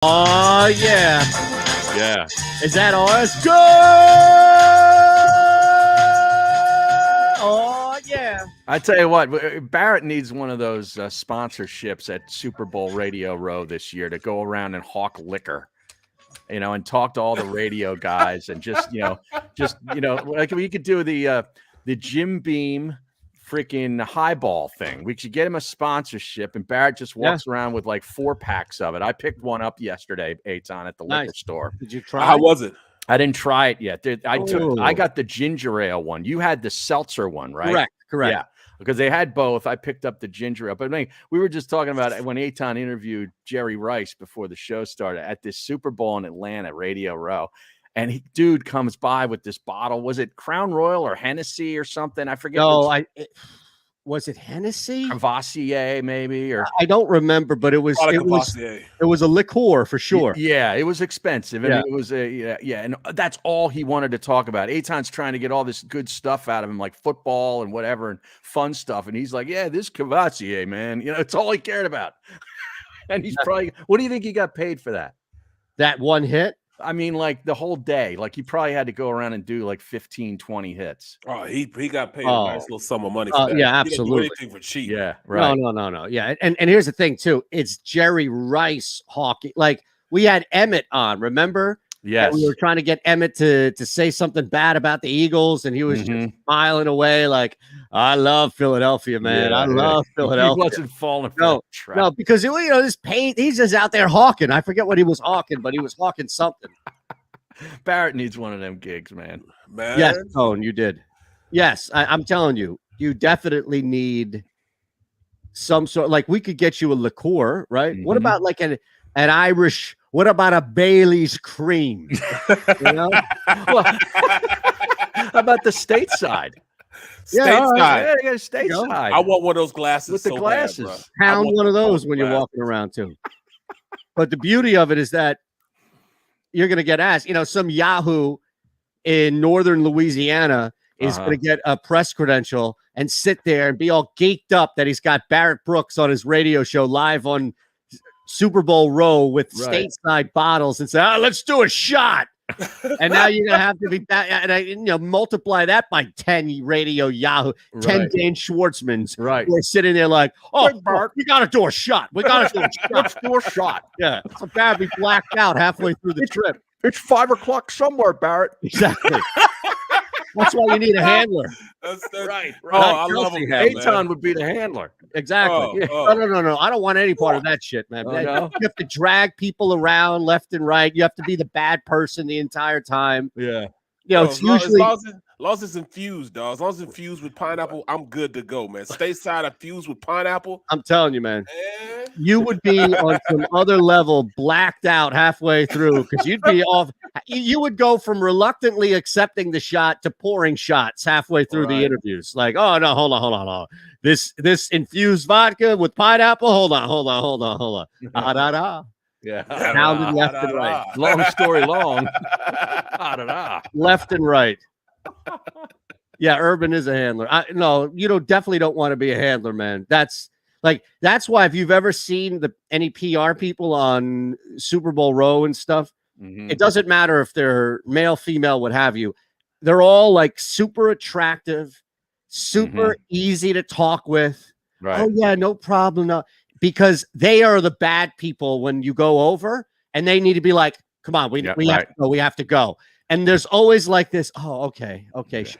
Oh, yeah. Yeah. Is that ours? Go! Oh, yeah. I tell you what, Barrett needs one of those sponsorships at Super Bowl Radio Row this year to go around and hawk liquor, and talk to all the radio guys and just like we could do the Jim Beam freaking highball thing. We should get him a sponsorship, and Barrett just walks around with like 4 packs of it. I picked one up yesterday, Eytan, at the liquor store. Did you try? How was it? I didn't try it yet. I got the ginger ale one. You had the seltzer one, right? Correct. Yeah, because they had both. I picked up the ginger ale. But I mean, we were just talking about it when Eytan interviewed Jerry Rice before the show started at this Super Bowl in Atlanta, Radio Row. And dude comes by with this bottle. Was it Crown Royal or Hennessy or something? I forget. No, was it Hennessy? Vassier, maybe, or I don't remember, but it was a liqueur for sure. Yeah, it was expensive. I mean, it was and that's all he wanted to talk about. Eytan's trying to get all this good stuff out of him, like football and whatever, and fun stuff. And he's like, "Yeah, this Cavassier, man. It's all he cared about." And he's probably. What do you think he got paid for that? That one hit? I mean, like the whole day. Like he probably had to go around and do like 15, 20 hits. Oh, he got paid a nice little sum of money for that. Yeah, absolutely. He didn't do anything for cheap. Yeah, right. No. Yeah, and here's the thing too. It's Jerry Rice hockey. Like we had Emmett on, remember? Yes. And we were trying to get Emmett to say something bad about the Eagles, and he was just smiling away like, "I love Philadelphia, man. I love Philadelphia." He wasn't falling for that trap. No, because this paint, he's just out there hawking. I forget what he was hawking, but he was hawking something. Barrett needs one of them gigs, man. Yes, Tone, you did. Yes, I'm telling you, you definitely need some sort. Like we could get you a liqueur, right? What about like an Irish? What about a Bailey's cream? Well, how about the stateside? Stateside. I want one of those glasses with the glasses. Bad, Pound one of those when you're walking around too. But the beauty of it is that you're going to get asked. Some Yahoo in northern Louisiana is going to get a press credential and sit there and be all geeked up that he's got Barrett Brooks on his radio show live on Super Bowl Row with stateside bottles and say, let's do a shot. And now you're going to have to be back. And multiply that by 10 radio Yahoo, 10 Dan Schwartzmans. Right. We're sitting there like, Bart, we got to do a shot. We got to do a shot. Let's do a shot. Yeah. So bad we blacked out halfway through the trip. It's 5 o'clock somewhere, Barrett. Exactly. That's why you need a handler. That's right. Oh, I love him. Eytan would be the handler. Exactly. No. I don't want any part of that shit, man. You have to drag people around left and right. You have to be the bad person the entire time. Yeah. It's usually as long as it's infused, dog. As long as it's infused with pineapple, I'm good to go, man. Stateside infused with pineapple. I'm telling you, man. You would be on some other level, blacked out halfway through, because you'd be off. You would go from reluctantly accepting the shot to pouring shots halfway through the interviews. Like, oh no, hold on. This infused vodka with pineapple. Hold on. Yeah. Pounded left and right. Long story long. Left and right. Yeah, Urban is a handler. No, you definitely don't want to be a handler, man. That's why if you've ever seen any PR people on Super Bowl Row and stuff, it doesn't matter if they're male, female, what have you. They're all like super attractive, super easy to talk with. Right. Oh yeah, no problem. No. Because they are the bad people when you go over, and they need to be like, come on, we have to go. And there's always like this, okay.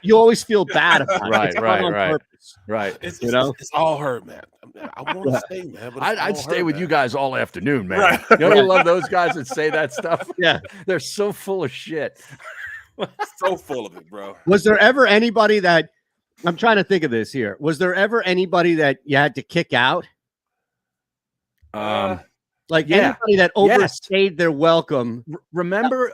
You always feel bad about it. Right. It's all her, man. I want to stay, man. But I'd stay with man. you guys all afternoon, man. Right. You love those guys that say that stuff? Yeah. They're so full of shit. So full of it, bro. Was there ever anybody that, I'm trying to think of this here. Was there ever anybody that you had to kick out? Anybody that overstayed their welcome. Remember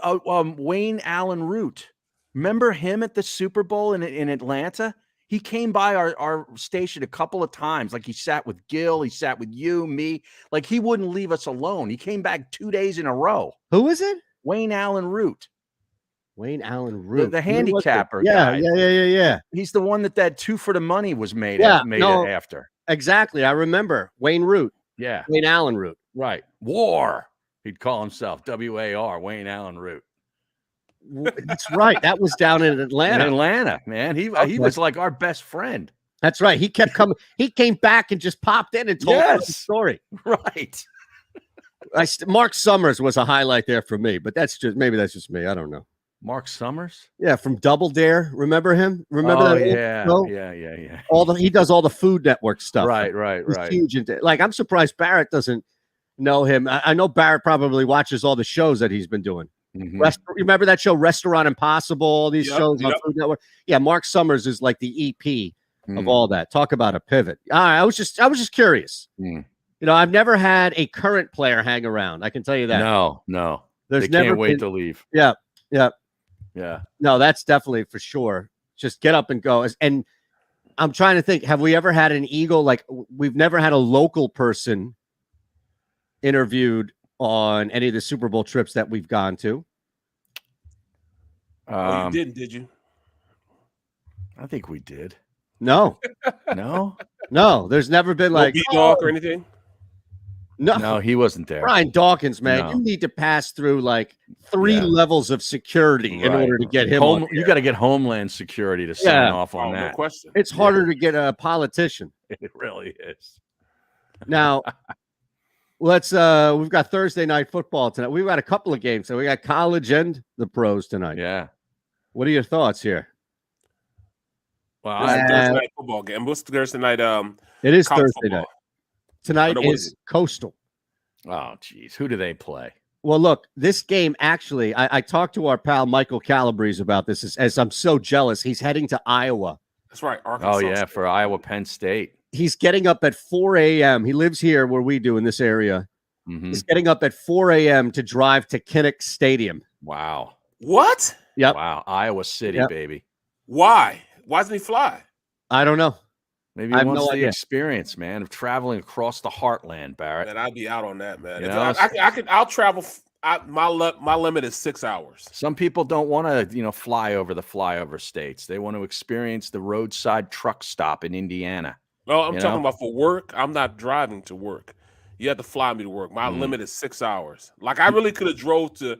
Wayne Allen Root? Remember him at the Super Bowl in Atlanta? He came by our station a couple of times. Like he sat with Gil, he sat with you, me. Like he wouldn't leave us alone. He came back 2 days in a row. Who is it? Wayne Allen Root. Wayne Allen Root, the handicapper guy. Yeah. He's the one that 2 for the Money was made it after. Exactly. I remember Wayne Root. Yeah. Wayne Allen Root. Right. War. He'd call himself WAR, Wayne Allen Root. That's right. That was down in Atlanta. In Atlanta, man. He was like our best friend. That's right. He kept coming. He came back and just popped in and told us the story. Right. Mark Summers was a highlight there for me, but maybe that's just me. I don't know. Mark Summers? Yeah, from Double Dare. Remember him? Remember that? Yeah. He does all the Food Network stuff. Right. He's huge into, like, I'm surprised Barrett doesn't know him. I know Barrett probably watches all the shows that he's been doing. Mm-hmm. Remember that show, Restaurant Impossible? All these shows on Food Network. Yeah, Mark Summers is like the EP of all that. Talk about a pivot. I was just curious. You know, I've never had a current player hang around. I can tell you that. No. They can't wait to leave. Yeah. No, that's definitely for sure. Just get up and go. And I'm trying to think, have we ever had an Eagle? Like, we've never had a local person interviewed on any of the Super Bowl trips that we've gone to. You didn't, did you? I think we did. No. No, there's never been like dog or anything. No, he wasn't there. Brian Dawkins, man, you need to pass through like 3 levels of security in order to get him. You got to get Homeland Security to sign off on that. No question. It's harder to get a politician. It really is. Now, we've got Thursday night football tonight. We've got a couple of games. So we got college and the pros tonight. Yeah. What are your thoughts here? Well, Thursday night football game. What's Thursday night? It is Thursday football. night. Tonight is Coastal. Oh, geez. Who do they play? Well, look, this game actually, I talked to our pal Michael Calabrese about this as I'm so jealous. He's heading to Iowa. That's right. Arkansas oh, yeah, for Iowa Penn State. He's getting up at 4 a.m. He lives here where we do in this area. Mm-hmm. He's getting up at 4 a.m. to drive to Kinnick Stadium. Wow. What? Yep. Wow. Iowa City, baby. Why? Why doesn't he fly? I don't know. Maybe he wants the experience, man, of traveling across the heartland, Barrett. And I'd be out on that, man. I'll travel. My limit is 6 hours. Some people don't want to, fly over the flyover states. They want to experience the roadside truck stop in Indiana. Well, I'm talking about for work. I'm not driving to work. You have to fly me to work. My limit is 6 hours. Like, I really could have drove to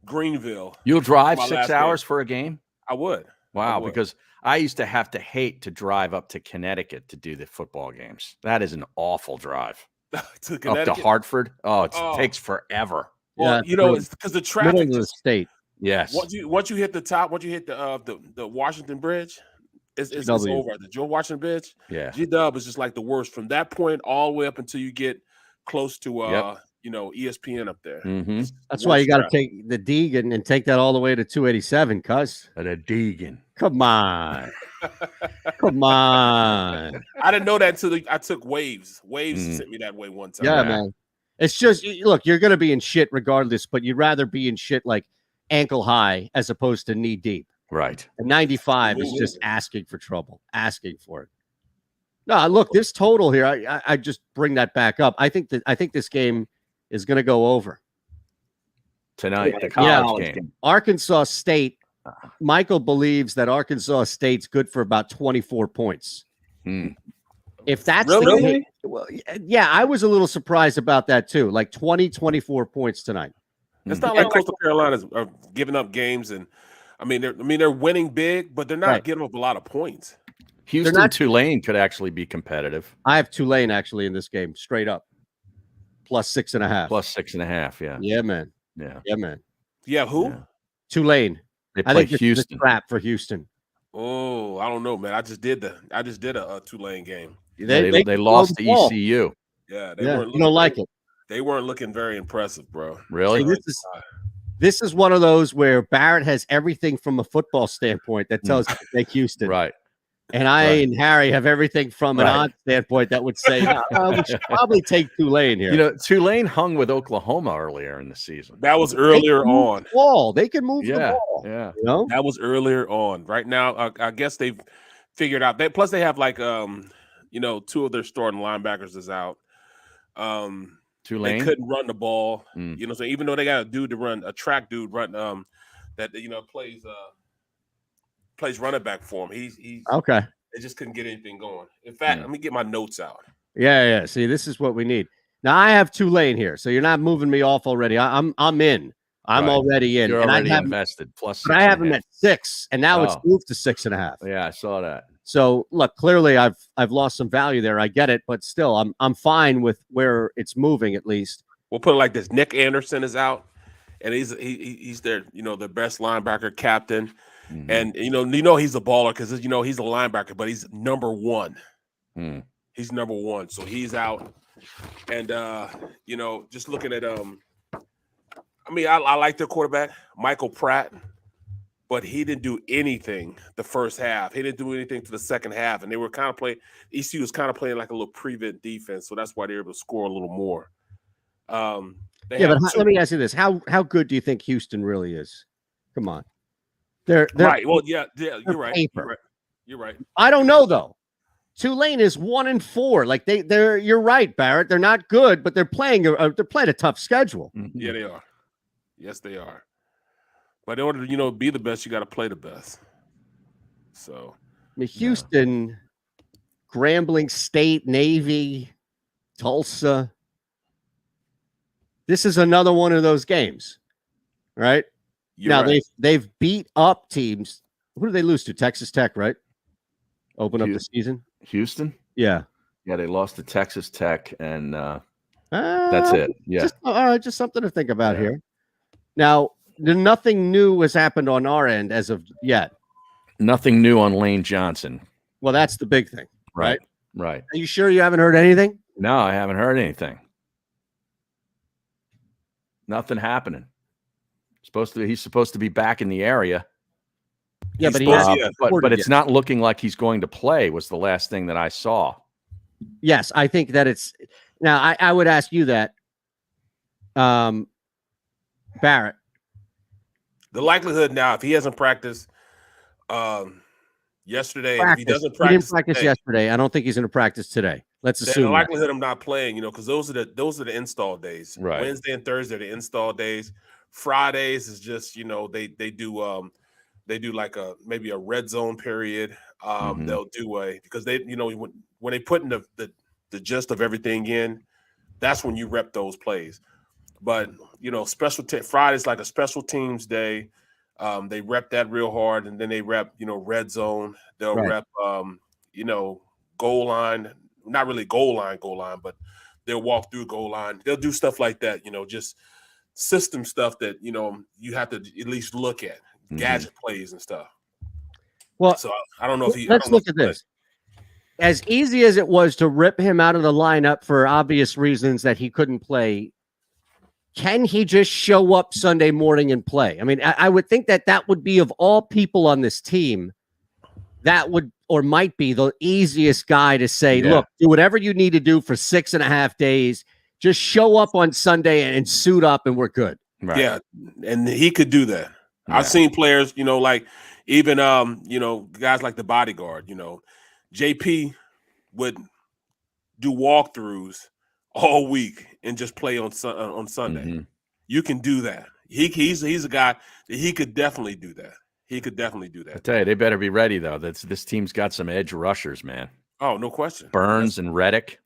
Greenville. You'll drive 6 hours for a game? I would. Wow, because I used to hate to drive up to Connecticut to do the football games. That is an awful drive. Up to Hartford. Oh, it takes forever. Well, it's because the traffic middle of the state. Yes. Once you hit the top, once you hit the Washington Bridge, it's over. The George Washington Bridge. Yeah. G-Dub is just like the worst from that point all the way up until you get close to ESPN up there. Mm-hmm. That's why you got to take the Deegan and take that all the way to 287, cuz. The Deegan. Come on. Come on. I didn't know that until I took Waves. Waves sent me that way one time. Yeah, man. It's just, look, you're going to be in shit regardless, but you'd rather be in shit like ankle high as opposed to knee deep. Right. And 95 is just asking for trouble, asking for it. No, look, this total here, I just bring that back up. I think this game is going to go over tonight. The college game. Arkansas State. Michael believes that Arkansas State's good for about 24 points. If that's the case, well, yeah, I was a little surprised about that too. Like 24 points tonight. It's not like Coastal Carolina's are giving up games, and they're winning big, but they're not giving up a lot of points. Houston Tulane could actually be competitive. I have Tulane actually in this game, straight up. Plus 6.5. Plus 6.5, yeah. Yeah, man. Yeah, man. Yeah, who? Yeah. Tulane. They play Houston. The trap for Houston. Oh, I don't know, man. I just did a Tulane game. They lost to ECU. Yeah, you don't like it. They weren't looking very impressive, bro. Really? This is one of those where Barrett has everything from a football standpoint that tells you to take Houston. Right. And I and Harry have everything from an odd standpoint that would say we should probably take Tulane here. Tulane hung with Oklahoma earlier in the season. That was earlier on. They can move the ball. Yeah. That was earlier on. Right now, I guess they've figured out that. Plus, they have like 2 of their starting linebackers is out. Tulane, they couldn't run the ball. So even though they got a dude to run, a track dude run that plays running back for him. He's okay. They just couldn't get anything going. In fact, let me get my notes out. Yeah. See, this is what we need. Now I have Tulane here, so you're not moving me off already. I'm in. I'm Right. already in. You're and already I have, invested. Plus, but I have him at 6, and now it's Oh. moved to 6.5. Yeah, I saw that. So look, clearly I've lost some value there. I get it, but still, I'm fine with where it's moving at least. We'll put it like this: Nick Anderson is out, and he's their the best linebacker captain, and you know he's a baller because he's a linebacker, but he's number 1. He's number 1, so he's out, and just looking at I mean I like their quarterback Michael Pratt. But he didn't do anything the first half. He didn't do anything to the second half. And they were kind of playing – ECU was kind of playing like a little prevent defense, so that's why they were able to score a little more. But let me ask you this. How good do you think Houston really is? Come on. They're right. Well, yeah, you're right. You're right. I don't know, though. Tulane is 1-4. Like they're you're right, Barrett. They're not good, but they're playing a tough schedule. Yeah, they are. Yes, they are. But in order to, be the best, you got to play the best. So, I mean, Houston, Grambling State, Navy, Tulsa. This is another one of those games, right? They've beat up teams. Who did they lose to? Texas Tech, right? Open up the season. Houston? Yeah. Yeah, they lost to Texas Tech, and that's it. Yeah. Just something to think about here. Now, nothing new has happened on our end as of yet. Nothing new on Lane Johnson. Well, that's the big thing, right? Right. Are you sure you haven't heard anything? No, I haven't heard anything. Nothing happening. He's supposed to be back in the area. Yeah, but it's not looking like he's going to play. Was the last thing that I saw. Yes, I think that it's now. I would ask you that, Barrett. The likelihood now, if he hasn't practiced yesterday, if he doesn't practice, he didn't practice yesterday. I don't think he's going to practice today. Let's assume the likelihood of him not playing, because those are the install days. Right. Wednesday and Thursday are the install days. Fridays is just they do like maybe a red zone period. They'll do because they when they put in the gist of everything in, that's when you rep those plays. But Friday's like a special teams day. They rep that real hard, and then they rep red zone. They'll rep goal line, not really goal line, but they'll walk through goal line. They'll do stuff like that. Just system stuff that you have to at least look at, gadget plays and stuff. Well, so I don't know if he. Let's look at this. As easy as it was to rip him out of the lineup for obvious reasons that he couldn't play. Can he just show up Sunday morning and play? I mean, I would think that would be, of all people on this team, that would or might be the easiest guy to say, look, do whatever you need to do for 6.5 days. Just show up on Sunday and suit up and we're good. Right. Yeah, and he could do that. Yeah. I've seen players, like even guys like the bodyguard, JP would do walkthroughs all week and just play on Sunday. You can do that. He's a guy that he could definitely do that. He could definitely do that. I tell you, they better be ready though. This team's got some edge rushers, man. Oh, no question. Burns and Reddick,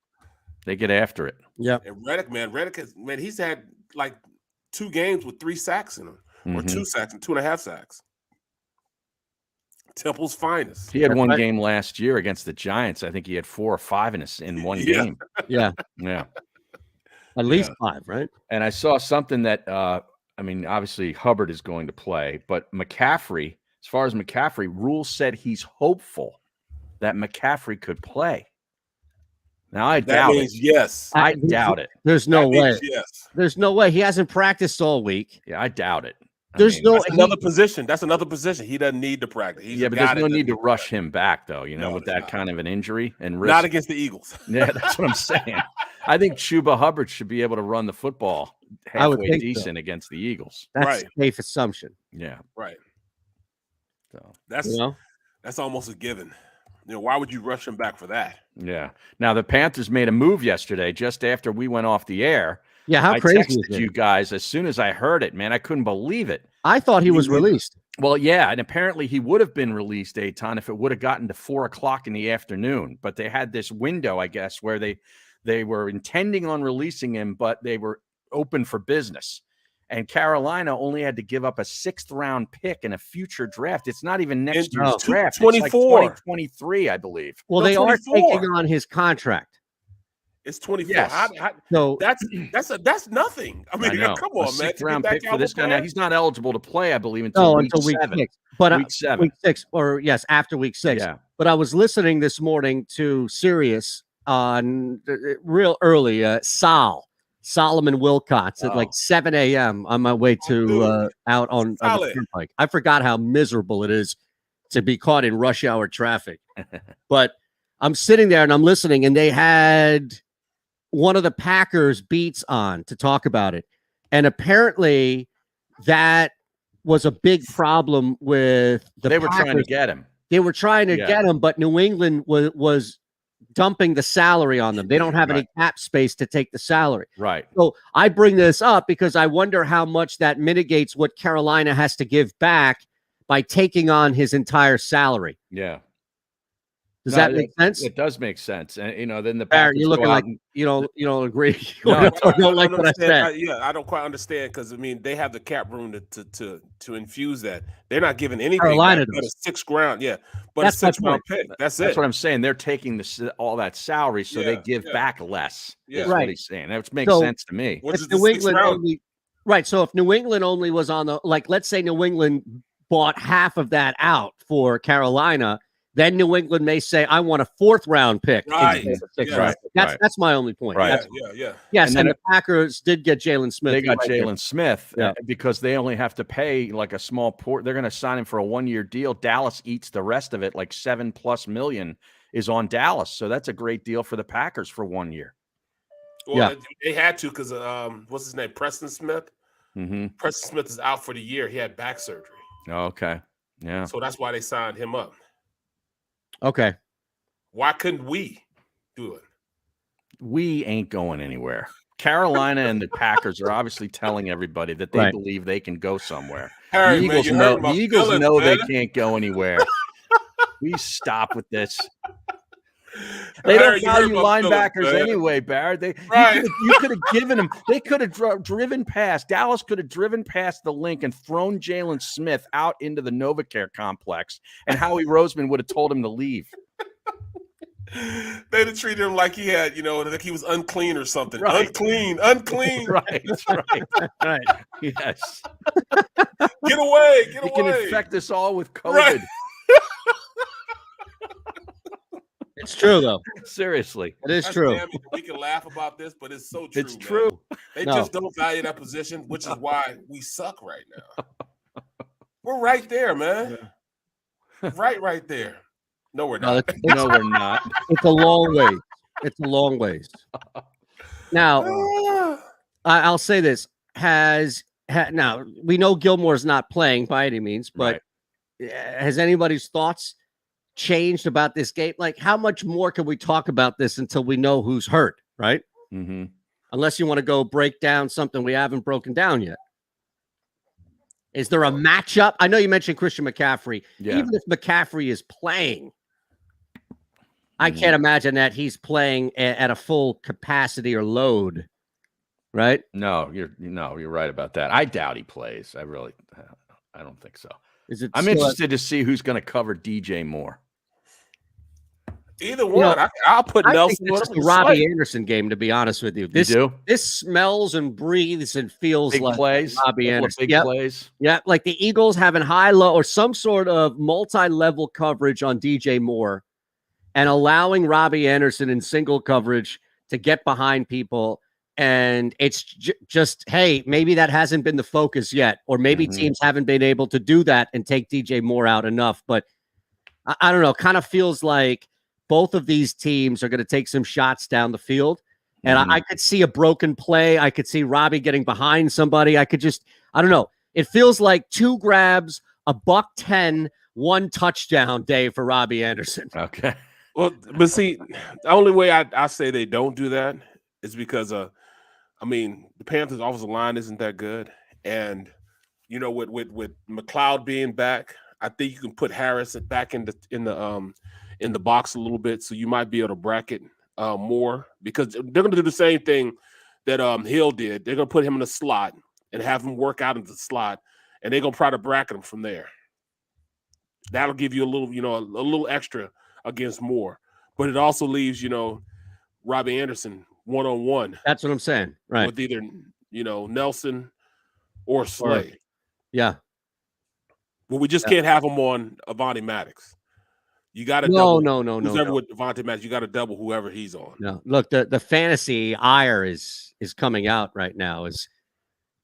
they get after it. Yeah. And Reddick he's had like 2 games with 3 sacks in him, or 2 sacks and 2.5 sacks. Temple's finest. He had one game last year against the Giants. I think he had 4 or 5 in one game. Yeah. At least 5, right? And I saw something that obviously Hubbard is going to play, but McCaffrey, as far as McCaffrey, Rule said he's hopeful that McCaffrey could play. Now I doubt it. Yes. I doubt it. There's no way. Yes. There's no way. He hasn't practiced all week. Yeah, I doubt it. That's another position. That's another position. He doesn't need to practice. But there's no need to rush him back, though, with that kind of an injury and risk. Not against the Eagles. Yeah, that's what I'm saying. I think Chuba Hubbard should be able to run the football halfway decent against the Eagles. That's a safe assumption. Yeah. Right. So that's almost a given. Why would you rush him back for that? Yeah. Now, the Panthers made a move yesterday just after we went off the air. Yeah, how crazy is it? I texted you guys as soon as I heard it, man. I couldn't believe it. I thought he was released. Well, yeah, and apparently he would have been released, Eytan, if it would have gotten to 4 o'clock in the afternoon. But they had this window, I guess, where they They were intending on releasing him, but they were open for business. And Carolina only had to give up a 6th-round pick in a future draft. It's not even next year's draft. 24. It's like 2023, I believe. Well, they 24. are taking on his contract. It's 24. Yes. So that's nothing. I mean, come on, man. 6th-round pick for this guy. Now, he's not eligible to play, I believe, until week 7. But week 7. Week 6, or yes, after week 6. Yeah. But I was listening this morning to Sirius on real early, Solomon Wilcots at like 7 a.m. on my way to out on the turnpike. I forgot how miserable it is to be caught in rush hour traffic. But I'm sitting there and I'm listening, and they had one of the Packers beats on to talk about it. And apparently that was a big problem with the They were Packers. trying to get him. They were trying to get him, but New England was dumping the salary on them. They don't have any cap space to take the salary. Right. So I bring this up because I wonder how much that mitigates what Carolina has to give back by taking on his entire salary. Yeah. Does that make sense? It does make sense. And then the Barrett, you're looking like you don't agree. I don't like what I said. I don't quite understand, because I mean they have the cap room to infuse that. They're not giving anything. Carolina but a 6th round, but that's a 6th round pick. That's what I'm saying. They're taking all that salary, so they give back less. Yeah, what he's saying. That makes sense to me. Which is New England only, right? So if New England only was on the let's say New England bought half of that out for Carolina. Then New England may say, I want a 4th-round pick. Right. That's my only point. Right. Yes, and the Packers did get Jalen Smith. They got Jalen Smith because they only have to pay like a small port. They're going to sign him for a 1-year deal. Dallas eats the rest of it, like $7+ million is on Dallas. So that's a great deal for the Packers for 1 year. Well, they had to, because what's his name? Preston Smith. Mm-hmm. Preston Smith is out for the year. He had back surgery. Oh, okay. Yeah. So that's why they signed him up. Okay. Why couldn't we do it? We ain't going anywhere. Carolina and the Packers are obviously telling everybody that they believe they can go somewhere. The Eagles know they can't go anywhere. We stop with this. They don't value linebackers anyway, Barrett. You could have given them. They could have driven past. Dallas could have driven past the link and thrown Jalen Smith out into the NovaCare complex, and Howie Roseman would have told him to leave. They'd have treated him like he had, like he was unclean or something. Right. Unclean. Right. Yes. Get away. He can infect us all with COVID. Right. It's true, though. Seriously. That's true. We can laugh about this, but it's so true. It's true. They just don't value that position, which is why we suck right now. We're right there, man. Right there. No, we're not. No, we're not. It's a long way. It's a long ways. Now, I'll say this. Now, we know Gilmore's not playing by any means, but has anybody's thoughts changed about this game? Like, how much more can we talk about this until we know who's hurt, right? Mm-hmm. Unless you want to go break down something we haven't broken down yet. Is there a matchup? I know you mentioned Christian McCaffrey. Yeah. Even if McCaffrey is playing, I can't imagine that he's playing at a full capacity or load, right? No, you're right about that. I doubt he plays. I don't think so. I'm interested to see who's going to cover DJ more. Either one. I'll put Nelson. It's the Robbie Anderson game, to be honest with you. This smells and breathes and feels like Robbie Anderson. Big plays. Yeah, like the Eagles having high-low or some sort of multi-level coverage on DJ Moore and allowing Robbie Anderson in single coverage to get behind people. And it's just, hey, maybe that hasn't been the focus yet, or maybe teams haven't been able to do that and take DJ Moore out enough. But I don't know, kind of feels like both of these teams are going to take some shots down the field. And I could see a broken play. I could see Robbie getting behind somebody. I don't know. It feels like 2 grabs, a $110, 1 touchdown day for Robbie Anderson. Okay. Well, but see, the only way I say they don't do that is because, the Panthers' offensive line isn't that good. And, with McLeod being back, I think you can put Harris back in the box a little bit, so you might be able to bracket Moore, because they're going to do the same thing that Hill did. They're going to put him in a slot and have him work out into the slot, and they're going to try to bracket him from there. That'll give you a little, a little extra against Moore, but it also leaves, Robbie Anderson one-on-one. That's what I'm saying, right? With either, Nelson or Slay. Yeah. But we just can't have him on Avonte Maddox. You got to no. Whoever with Devontae Maddox, you got to double whoever he's on. No, look, the fantasy ire is coming out right now. Is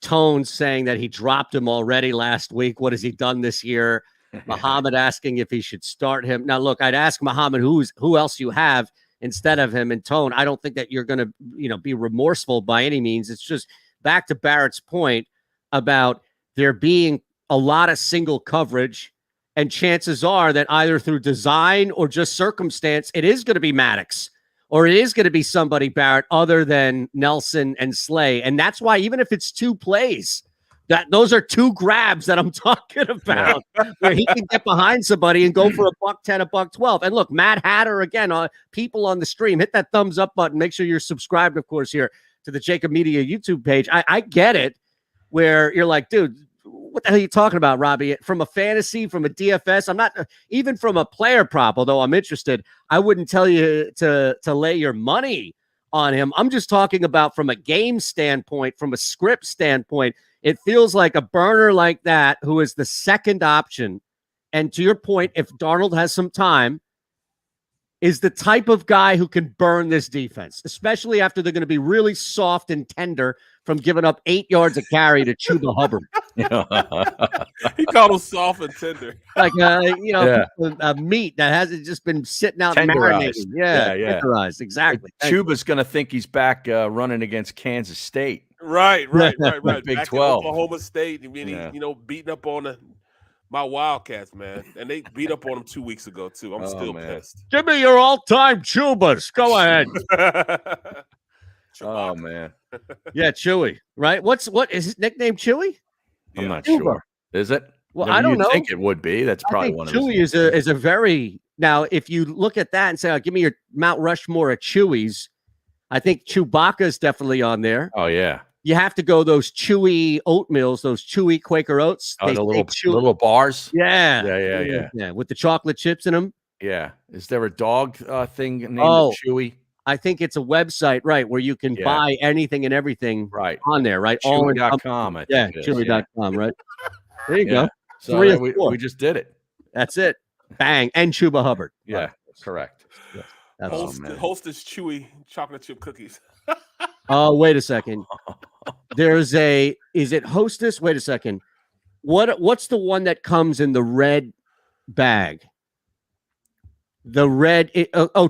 Tone saying that he dropped him already last week? What has he done this year? Muhammad asking if he should start him. Now, look, I'd ask Muhammad who else you have instead of him. And Tone, I don't think that you're going to be remorseful by any means. It's just back to Barrett's point about there being a lot of single coverage. And chances are that either through design or just circumstance, it is going to be Maddox or it is going to be somebody, Barrett, other than Nelson and Slay. And that's why even if it's 2 plays, those are 2 grabs that I'm talking about, where he can get behind somebody and go for a $110, a $112. And look, Matt Hatter, again, people on the stream, hit that thumbs up button. Make sure you're subscribed, of course, here to the JAKIB Media YouTube page. I get it, where you're like, dude, what the hell are you talking about, Robbie? From a fantasy, from a DFS, I'm not even from a player prop, although I'm interested. I wouldn't tell you to lay your money on him. I'm just talking about from a game standpoint, from a script standpoint. It feels like a burner like that, who is the second option. And to your point, if Darnold has some time, is the type of guy who can burn this defense, especially after they're going to be really soft and tender from giving up 8 yards a carry to Chuba Hubbard. He called him soft and tender. Like, a meat that hasn't just been sitting out marinating. Yeah. Tenderized. Exactly. Chuba's going to think he's back running against Kansas State. Right. Big back 12. Oklahoma State. I mean, beating up on my Wildcats, man. And they beat up on them 2 weeks ago, too. I'm still pissed. Give me your all-time Chubas. Go ahead. Oh, man. Yeah, Chewy, right? What is his nickname, Chewy? I'm not sure. Is it? Well, I don't know. I think it would be. That's probably one of them. Chewy is a very – now, if you look at that and say, give me your Mount Rushmore of Chewy's, I think Chewbacca is definitely on there. Oh, yeah. You have to go those Chewy oatmeals, those Chewy Quaker Oats. Oh, the little bars? Yeah, with the chocolate chips in them. Yeah. Is there a dog thing named Chewy? I think it's a website, right, where you can buy anything and everything on there, right? Chewy.com, I think. Chewy.com, right? There you go. So we just did it. That's it. Bang. And Chuba Hubbard. Yeah, right. Correct. Yeah. Hostess Chewy chocolate chip cookies. Oh, wait a second. Is it Hostess? Wait a second. What's the one that comes in the red bag? The red,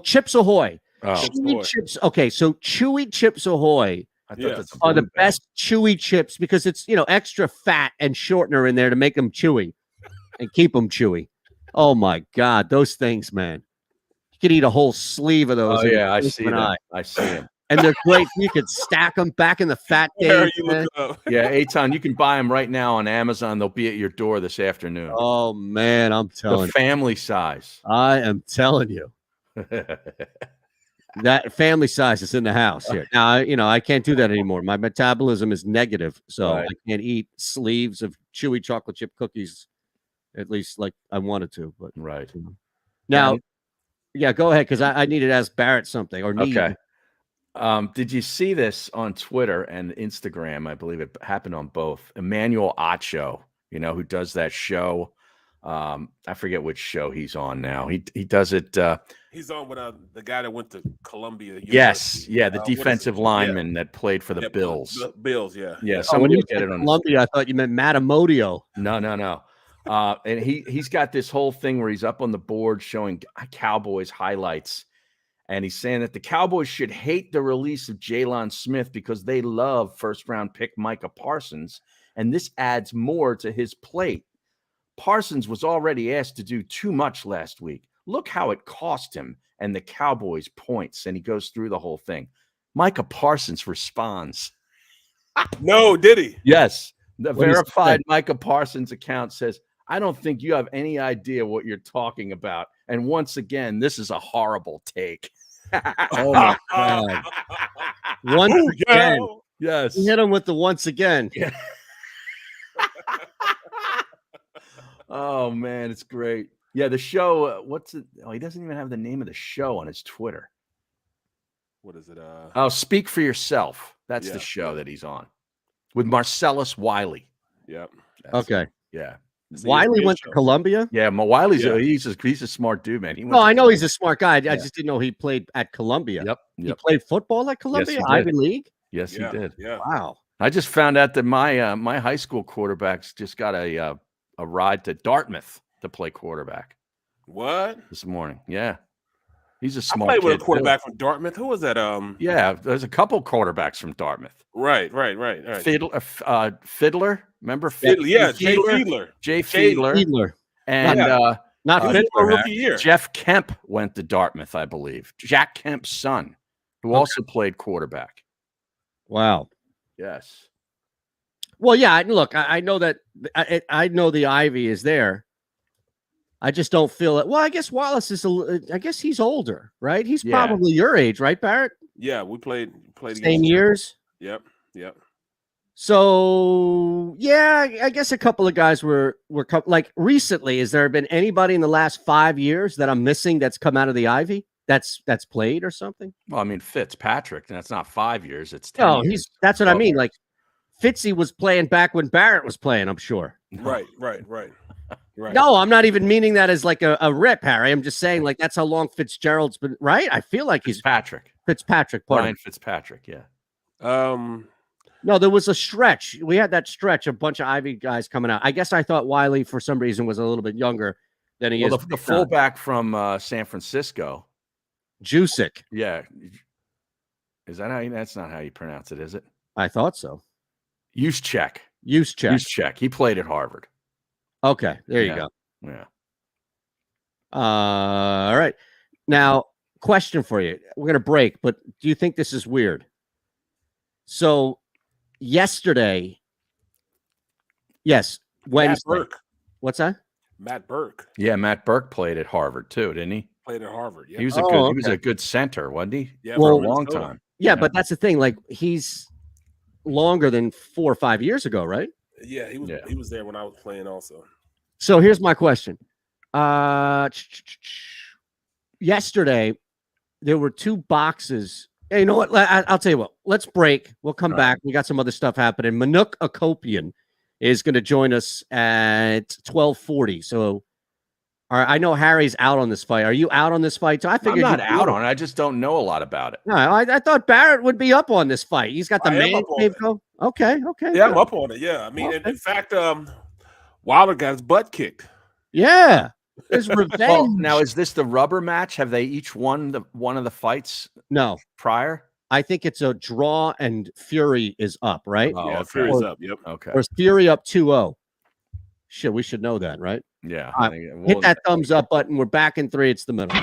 Chips Ahoy. Chewy Chips. Okay, so Chewy Chips Ahoy are the best chewy chips because it's, extra fat and shortener in there to make them chewy and keep them chewy. Oh my God, those things, man. You could eat a whole sleeve of those. Oh yeah, I see them. I see them. And they're great. You could stack them back in the fat days. Yeah, Eytan, you can buy them right now on Amazon. They'll be at your door this afternoon. Oh man, I'm telling you. The family size. I am telling you. That family size is in the house here. Now, I can't do that anymore. My metabolism is negative, so I can't eat sleeves of chewy chocolate chip cookies, at least like I wanted to. But now, go ahead, because I needed to ask Barrett something. Okay. Did you see this on Twitter and Instagram? I believe it happened on both. Emmanuel Acho, who does that show. I forget which show he's on now. He does it. He's on with the guy that went to Columbia University. Yes, the defensive lineman that played for the Bills. The Bills, yeah. Someone will get it on Columbia. I thought you meant Matamodio. No. And he's got this whole thing where he's up on the board showing Cowboys highlights, and he's saying that the Cowboys should hate the release of Jalen Smith because they love first-round pick Micah Parsons, and this adds more to his plate. Parsons was already asked to do too much last week. Look how it cost him and the Cowboys points. And he goes through the whole thing. Micah Parsons responds. No, did he? Yes. The verified Micah Parsons account says, I don't think you have any idea what you're talking about. And once again, this is a horrible take. Oh my God! Once again, Yes. he hit him with the once again. Yeah. Oh man, it's great. Yeah, the show. What's it? Oh, he doesn't even have the name of the show on his Twitter. What is it? Oh, Speak for Yourself. That's the show that he's on with Marcellus Wiley. Yep. Okay. Yeah. Wiley went to Columbia. Yeah, Wiley's he's a smart dude, man. No, I know he's a smart guy. I just didn't know he played at Columbia. Yep. He played football at Columbia, Yes, Ivy League. Yes, he did. Yeah. Wow. I just found out that my high school quarterbacks just got a ride to Dartmouth to play quarterback. What? This morning? Yeah, he's a smart. I played with kid a quarterback too. from Dartmouth. Who was that? Yeah, there's a couple quarterbacks from Dartmouth. Right. Fiddler, remember? Fiedler, yeah, Jay Fiedler. Jay Fiedler. And not Fiedler, Fiddler, rookie year. Jeff Kemp went to Dartmouth, I believe. Jack Kemp's son, who also played quarterback. Wow. Yes. Well, yeah. Look, I know that. I know the Ivy is there. I just don't feel it. Well, I guess Wallace is. I guess he's older, right? He's probably your age, right, Barrett? Yeah, we played same years. Yep. So yeah, I guess a couple of guys were like recently. Has there been anybody in the last 5 years that I'm missing that's come out of the Ivy that's played or something? Well, I mean Fitzpatrick. That's not 5 years. It's 10 No, years. That's what I mean. Like Fitzy was playing back when Barrett was playing. I'm sure. Right. No, I'm not even meaning that as like a rip, Harry. I'm just saying like that's how long Fitzgerald's been. Right? I feel like he's Fitzpatrick. Brian Fitzpatrick. Yeah. No, there was a stretch. We had that stretch, a bunch of Ivy guys coming out. I guess I thought Wiley, for some reason, was a little bit younger than he is. The fullback from San Francisco. Jusic. Yeah. Is that how that's not how you pronounce it, is it? I thought so. Juszczyk. He played at Harvard. Okay, there you go. Yeah. All right. Now, question for you. We're going to break, but do you think this is weird? So, yesterday, Wednesday. What's that? Matt Burke. Yeah, Matt Burke played at Harvard too, didn't he? Played at Harvard. Yeah. He was a good center, wasn't he? Yeah, for a long time. Yeah, but that's the thing. Like he's longer than 4 or 5 years ago, right? Yeah, he was there when I was playing also. So here's my question. Yesterday, there were 2 boxes. Hey, you know what? I'll tell you what. Let's break. We'll come back. We got some other stuff happening. Manuk Akopian is going to join us at 12:40. So, I know Harry's out on this fight. Are you out on this fight? So I figured I'm not out on it. I just don't know a lot about it. No, I thought Barrett would be up on this fight. He's got the man cave go. Okay. Yeah, I'm up on it. Yeah, I mean, in fact, Wilder got his butt kicked. Yeah, there's revenge. Well, now, is this the rubber match? Have they each won one of the fights? No, prior. I think it's a draw, and Fury is up, right? Oh, yeah, Fury's up. Yep. Okay. Or is Fury up 2-0? Shit, we should know that, right? Yeah. Hit that thumbs up button. We're back in 3. It's the middle.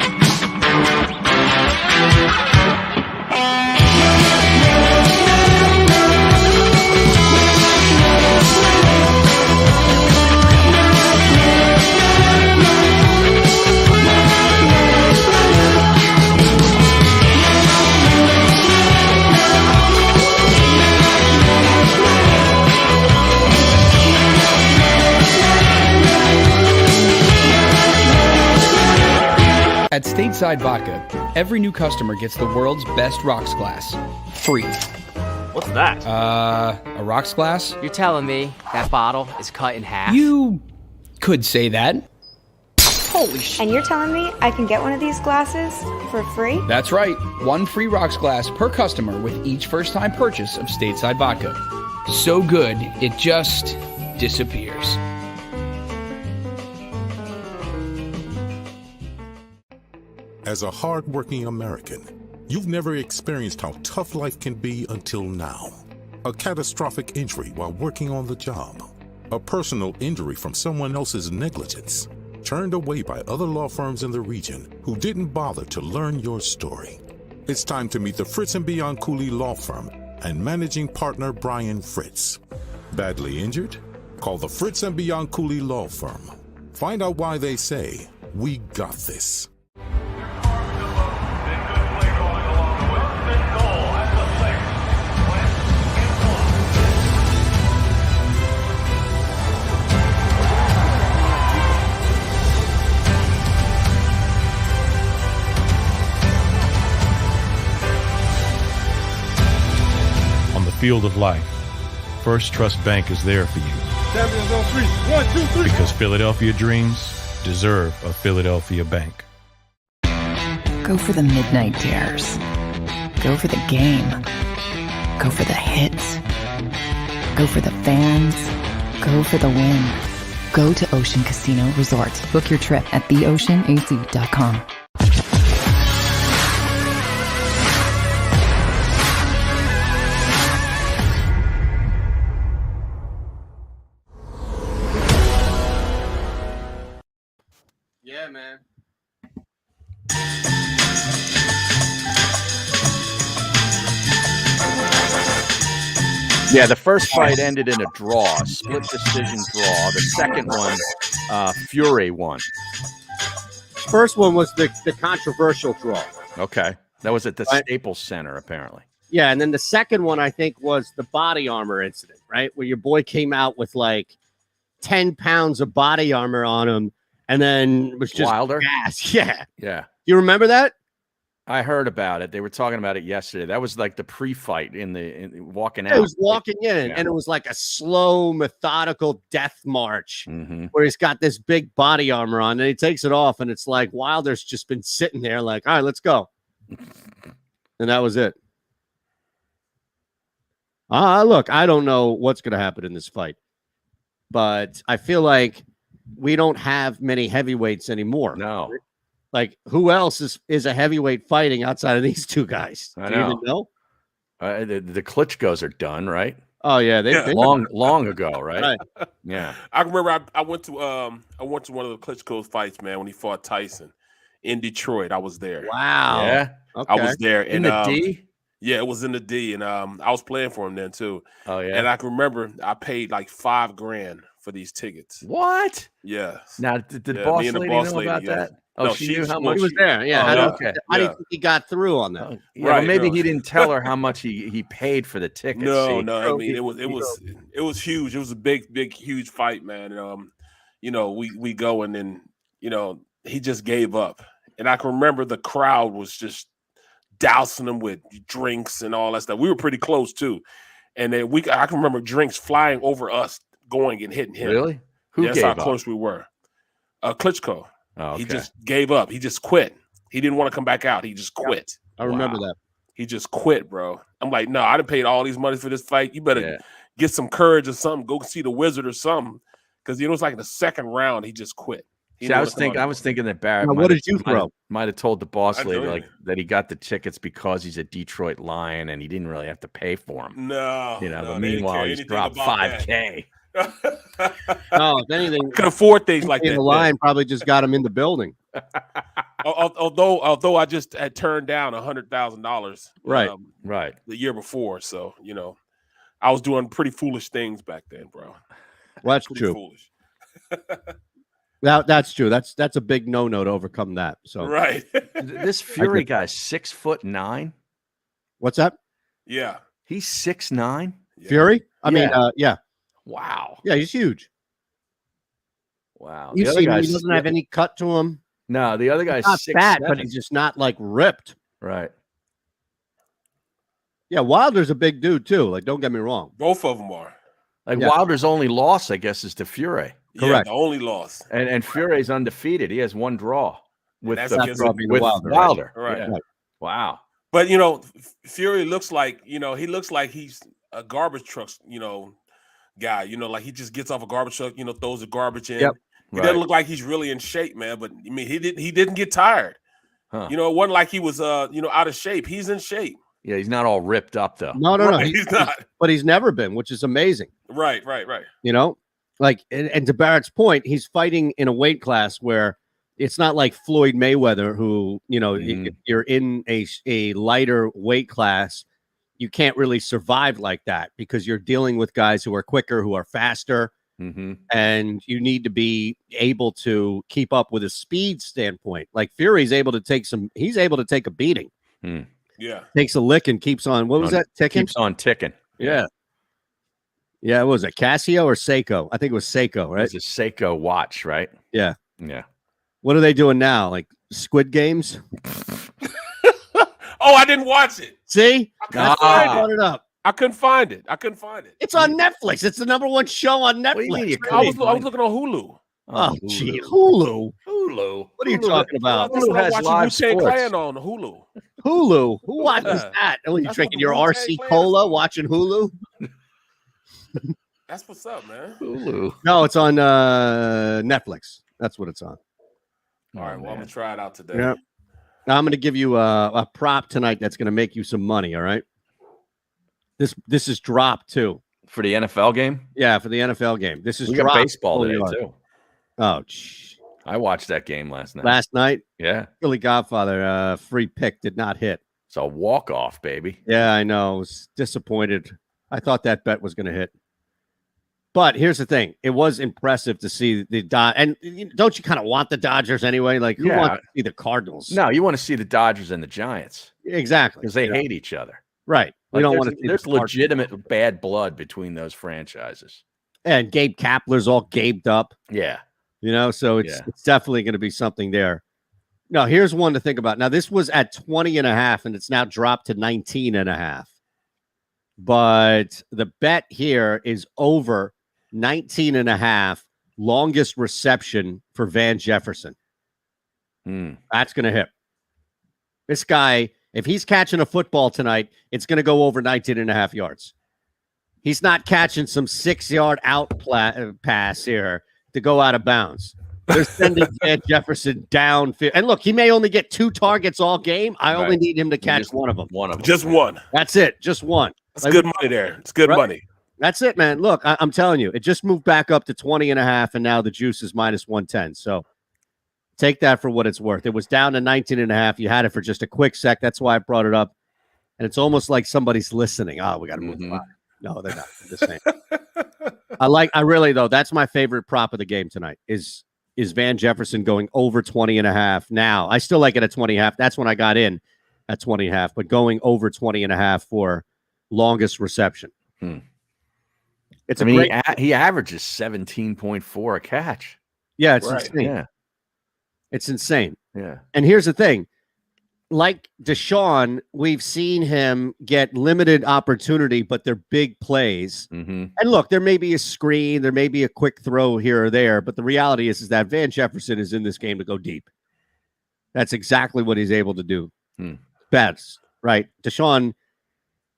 At Stateside Vodka, every new customer gets the world's best rocks glass, free. What's that? A rocks glass? You're telling me that bottle is cut in half? You could say that. Holy shit. And you're telling me I can get one of these glasses for free? That's right. 1 free rocks glass per customer with each first-time purchase of Stateside Vodka. So good, it just disappears. As a hard-working American, you've never experienced how tough life can be until now. A catastrophic injury while working on the job. A personal injury from someone else's negligence. Turned away by other law firms in the region who didn't bother to learn your story. It's time to meet the Fritz & Bianculli Law Firm and managing partner Brian Fritz. Badly injured? Call the Fritz & Bianculli Law Firm. Find out why they say, "We got this." field of life, First Trust Bank is there for you. Because Philadelphia dreams deserve a Philadelphia bank. Go for the midnight dares. Go for the game. Go for the hits. Go for the fans. Go for the win. Go to Ocean Casino Resort. Book your trip at theoceanac.com. Yeah, man. Yeah, the first fight ended in a draw, split decision draw. The second one, Fury won. First one was the controversial draw. Okay. That was at the Right. Staples Center, apparently. Yeah, and then the second one, I think, was the body armor incident, right? Where your boy came out with like 10 pounds of body armor on him and then was just Wilder? gas. Yeah. Yeah. You remember that? I heard about it. They were talking about it yesterday. That was like the pre-fight in walking out. It was walking in, Yeah. and it was like a slow, methodical death march Mhm. where he's got this big body armor on, and he takes it off, and it's like Wilder's just been sitting there like, all right, let's go. And that was it. Look, I don't know what's going to happen in this fight, but I feel like we don't have many heavyweights anymore. No. Like, who else is a heavyweight fighting outside of these two guys? I Do you even know. know? The Klitschko's are done, right? Oh, yeah. They've Long ago, right? Right. Yeah. I remember I went to one of the Klitschko fights, man, when he fought Tyson in Detroit. I was there. Wow. Yeah. Okay. I was there In the D? Yeah, it was in the D, and I was playing for him then too. Oh, yeah. And I can remember I paid like $5,000 for these tickets. What? Yeah. Now, did the Yeah, boss me and the lady boss know lady, about yeah. that? Oh, No, she she- knew how no, much. He was there. Yeah. Oh, How do you- okay. how do you Yeah. think he got through on that? Oh, yeah, Right, well, maybe no. he didn't tell her how much he paid for the tickets. No, see? no. I mean, it was huge. It was a big, huge fight, man. You know, we go and then he just gave up, and I can remember the crowd was just dousing him with drinks and all that stuff. We were pretty close too, and then I can remember drinks flying over us, going and hitting him. Really? Who That's gave how up? close we were. Klitschko. Oh, okay. He just gave up. He just quit. He didn't want to come back out. He just quit. I remember Wow. that. He just quit, bro. I'm like, no, I done paid all these money for this fight. You better Yeah. get some courage or something. Go see the Wizard or something. Because it was like in the second round, he just quit. He See, I didn't was wanna come out. thinking that Barrett. Now, what did you throw? Might have told the boss I lady joined like it. that he got the tickets because he's a Detroit Lion and he didn't really have to pay for them. No, You know, no, but they didn't meanwhile care he's anything dropped about that. $5,000. No, if anything, Could afford things like the that. line probably just got him in the building. Although I just had turned down $100,000, Right. Right. the year before, so I was doing pretty foolish things back then, bro. Well, that's Pretty true. foolish, That's true. That's a big no-no to overcome that. So right? This Fury guy's 6'9". what's that? Yeah. He's 6'9". Yeah. Fury? I mean, yeah. Wow. Yeah, he's huge. Wow. You The other see him, he guy's doesn't have any cut to him. No, the other guy's Not 6'7". fat, but he's just not like ripped. Right. Yeah, Wilder's a big dude too. Like, don't get me wrong. Both of them are. Like Yeah. Wilder's only loss, I guess, is to Fury. Yeah, Correct. the only loss. And Fury's undefeated. He has one draw with that's the- against with Wilder, Wilder. right? Yeah. Right. Wow. But Fury looks like he looks like he's a garbage truck, guy. Like he just gets off a garbage truck, throws the garbage in. Yep. He Right. doesn't look like he's really in shape, man. But I mean, he didn't get tired. Huh. It wasn't like he was out of shape. He's in shape. Yeah, he's not all ripped up though. No. Right, he's not. But he's never been, which is amazing. Right. Like, and to Barrett's point, he's fighting in a weight class where it's not like Floyd Mayweather, who, if you're in a lighter weight class, you can't really survive like that because you're dealing with guys who are quicker, who are faster, Mm-hmm. and you need to be able to keep up with a speed standpoint. Like Fury's able to take a beating, Yeah. takes a lick and keeps on. What was that ticking? Keeps on ticking. Yeah. Yeah, what was it, Casio or Seiko? I think it was Seiko, right? It's a Seiko watch, right? Yeah. Yeah. What are they doing now? Like Squid Games? Oh, I didn't watch it. See? That's why I brought it up. I couldn't find it. It's on Netflix. It's the #1 show on Netflix. What do you mean you I was looking on Hulu. Oh, gee, Hulu. Hulu. What are you talking about? That's what I'm has watching live Wu-Tang sports. Clan on Hulu. Hulu. Who watches Yeah. that? Oh, you That's drinking what your the Wu-Tang RC Clan is Cola, on. watching Hulu? That's what's up, man. Hulu. No, it's on Netflix. That's what it's on. All right, well, I'm gonna try it out today. Yeah. Now I'm going to give you a prop tonight that's going to make you some money. All right. This is drop too. For the NFL game? Yeah, for the NFL game. This is We got drop. baseball today, too. Oh, I watched that game last night. last night, Yeah. Philly Godfather free pick did not hit. It's a walk-off, baby. Yeah, I know. I was disappointed. I thought that bet was going to hit. But here's the thing. It was impressive to see the Dodgers. And don't you kind of want the Dodgers anyway? Like, who Yeah. wants to see the Cardinals? No, you want to see the Dodgers and the Giants Exactly. because they hate each other. Right. We don't want to see There's the Cardinals. legitimate bad blood between those franchises. And Gabe Kapler's all gabed up. Yeah. So it's definitely going to be something there. Now, here's one to think about. Now, this was at 20.5, and it's now dropped to 19.5. But the bet here is over 19.5, longest reception for Van Jefferson. That's going to hit. This guy, if he's catching a football tonight, it's going to go over 19.5 yards. He's not catching some 6-yard out pass here to go out of bounds. They're sending Van Jefferson down. And look, he may only get 2 targets all game. I only need him to catch one of them. Just one. That's it. Just one. That's good money there. It's good money. That's it, man. Look, I'm telling you, it just moved back up to 20.5, and now the juice is -110. So take that for what it's worth. It was down to 19.5. You had it for just a quick sec. That's why I brought it up. And it's almost like somebody's listening. Oh, we got to move the line. No, they're not. I'm just saying. I really, though, that's my favorite prop of the game tonight is Van Jefferson going over 20.5. Now, I still like it at 20.5. That's when I got in at 20.5, but going over 20.5 for longest reception. It's he averages 17.4 a catch. Yeah, it's insane. Yeah. It's insane. Yeah. And here's the thing. Like Deshaun, we've seen him get limited opportunity, but they're big plays. And look, there may be a screen, there may be a quick throw here or there, but the reality is that Van Jefferson is in this game to go deep. That's exactly what he's able to do. Bets, right? Deshaun,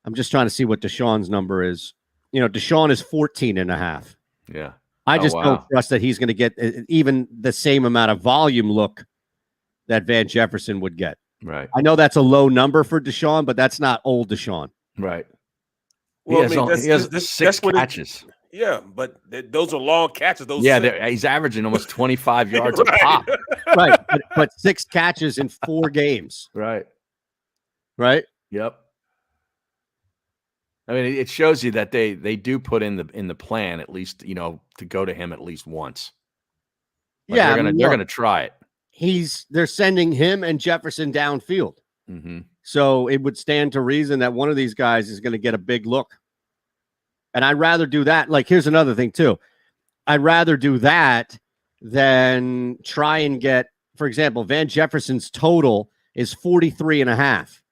I'm just trying to see what Deshaun's number is. Deshaun is 14.5. Yeah. I just don't trust that he's going to get even the same amount of volume look that Van Jefferson would get. Right. I know that's a low number for Deshaun, but that's not old Deshaun. Right. Well, he has 6 catches. Yeah, but those are long catches. He's averaging almost 25 yards a pop. Right. But 6 catches in 4 games. Right. Right. Yep. I mean, it shows you that they do put in the plan at least, to go to him at least once. They're gonna try it. They're sending him and Jefferson downfield. So it would stand to reason that one of these guys is going to get a big look. And I'd rather do that. Like, here's another thing too. I'd rather do that than try and get, for example, Van Jefferson's total is 43.5.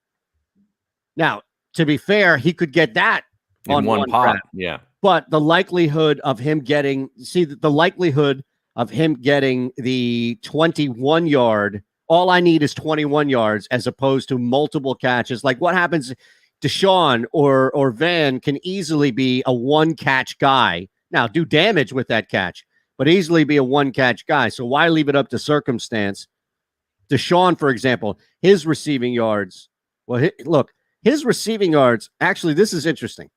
Now, to be fair, he could get that on one pop. grab. Yeah. But the likelihood of him getting, the likelihood of him getting the 21-yard, all I need is 21 yards as opposed to multiple catches. Like, what happens? Deshaun or Van can easily be a 1-catch guy. Now, do damage with that catch, but easily be a 1-catch guy. So why leave it up to circumstance? Deshaun, for example, his receiving yards. Well, look, his receiving yards, actually, this is interesting.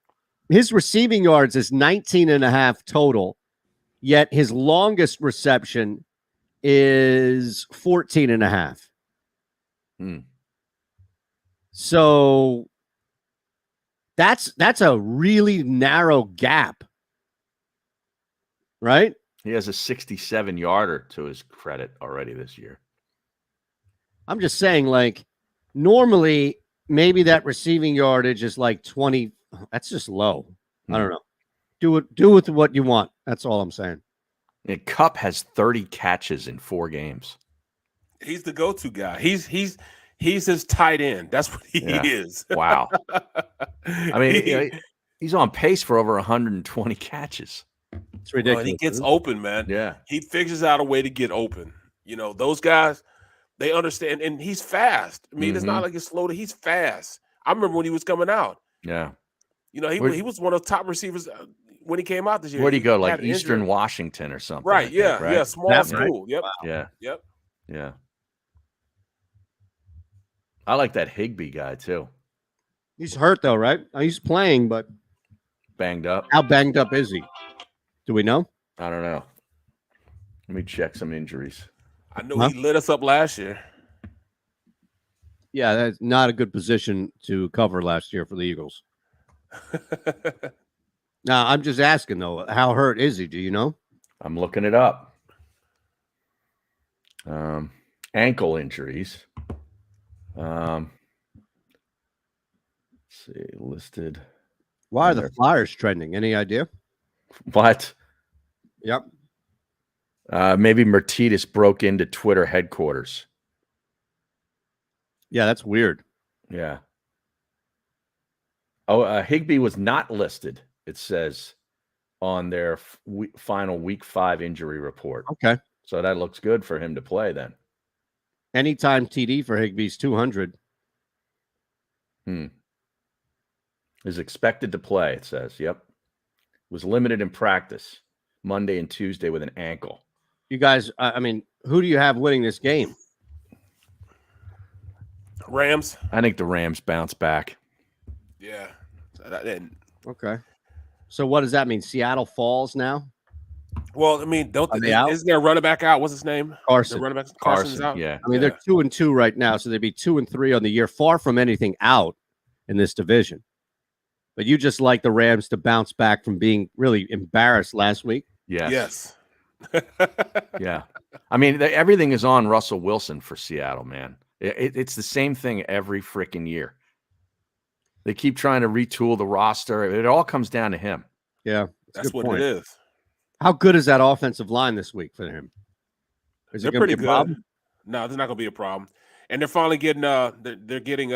His receiving yards is 19.5 total, yet his longest reception is 14.5. So that's a really narrow gap, right? He has a 67-yarder to his credit already this year. I'm just saying, like, normally maybe that receiving yardage is like 20. That's just low. I don't know. Do with what you want. That's all I'm saying. And Kupp has 30 catches in 4 games. He's the go-to guy. He's his tight end. That's what he is. Wow. I mean, He's on pace for over 120 catches. It's ridiculous. And he gets open, man. Yeah. He figures out a way to get open. You know, those guys, they understand, and he's fast. I mean, it's not like he's slow. He's fast. I remember when he was coming out. Yeah. You know, he was one of the top receivers when he came out this year. Where'd he go? Like Eastern Washington or something? Right. Like Yeah. that, right? Yeah. Small school. Yep. Wow. Yeah. Yep. Yeah. I like that Higbee guy too. He's hurt though, right? He's playing, but banged up. How banged up is he? Do we know? I don't know. Let me check some injuries. I know he lit us up last year. Yeah, that's not a good position to cover last year for the Eagles. Now, I'm just asking though, how hurt is he? Do you know? I'm looking it up. Ankle injuries. Let's see, listed. Why are the Flyers trending? Any idea? What? Yep. Maybe Mertitas broke into Twitter headquarters. Yeah, that's weird. Yeah. Oh, Higbee was not listed, it says, on their final week 5 injury report. Okay. So that looks good for him to play then. Anytime TD for Higbee's 200. Is expected to play, it says. Yep. Was limited in practice Monday and Tuesday with an ankle. You guys, I mean, who do you have winning this game? Rams. I think the Rams bounce back. Yeah. Okay. So what does that mean? Seattle falls now? Well, I mean, out? Isn't there a running back out? What's his name? Carson. The running back Carson's out. Yeah. I mean, they're 2-2 right now, so they'd be 2-3 on the year, far from anything out in this division. But you just like the Rams to bounce back from being really embarrassed last week? Yes. Yeah. I mean, everything is on Russell Wilson for Seattle, man. It's the same thing every freaking year. They keep trying to retool the roster. It all comes down to him. Yeah. That's what it is. How good is that offensive line this week for him? Is They're it going to pretty be a good. problem? No, there's not going to be a problem. And they're finally getting they're getting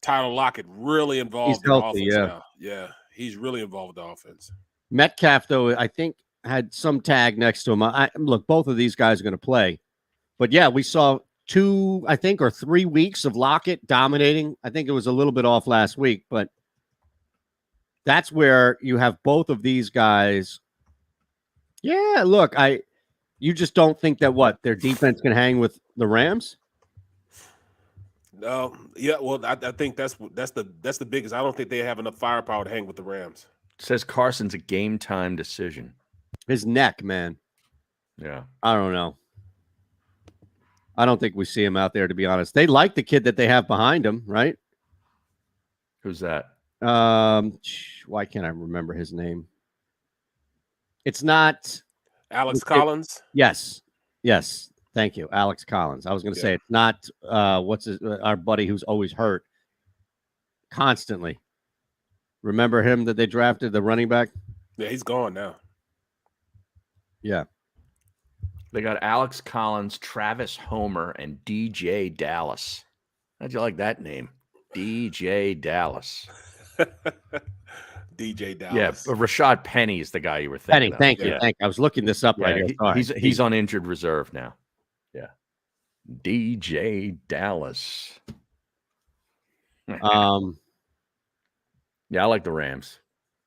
Tyler Lockett really involved in the offense now. Yeah, he's really involved with the offense. Metcalf, though, I think had some tag next to him. Look, both of these guys are going to play. But yeah, we saw 2, I think, or 3 weeks of Lockett dominating. I think it was a little bit off last week, but that's where you have both of these guys. Yeah, look, you just don't think that their defense can hang with the Rams? No, yeah, well, I think that's the biggest. I don't think they have enough firepower to hang with the Rams. It says Carson's a game time decision. His neck, man. Yeah. I don't know. I don't think we see him out there, to be honest. They like the kid that they have behind him, right? Who's that? Why can't I remember his name? It's not Alex Collins. Yes. Thank you, Alex Collins. I was going to say it's not our buddy who's always hurt constantly. Remember him that they drafted, the running back? Yeah, he's gone now. Yeah. They got Alex Collins, Travis Homer, and DJ Dallas. How'd you like that name? DJ Dallas. DJ Dallas. Yeah, Rashad Penny is the guy you were thinking of. Thank you. I was looking this up right here. He's on injured reserve now. Yeah. DJ Dallas. Yeah, I like the Rams.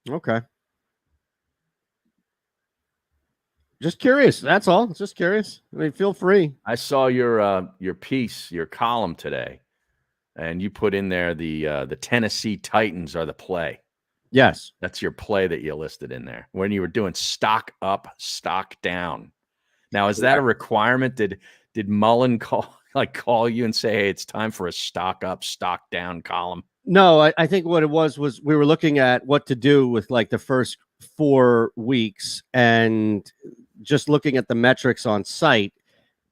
Okay. Just curious. That's all. Just curious. I mean, feel free. I saw your piece, your column today, and you put in there the Tennessee Titans are the play. Yes. That's your play that you listed in there when you were doing stock up, stock down. Now, is that a requirement? Did Mullen call you and say, hey, it's time for a stock up, stock down column? No, I think what it was we were looking at what to do with like the first 4 weeks and just looking at the metrics on site.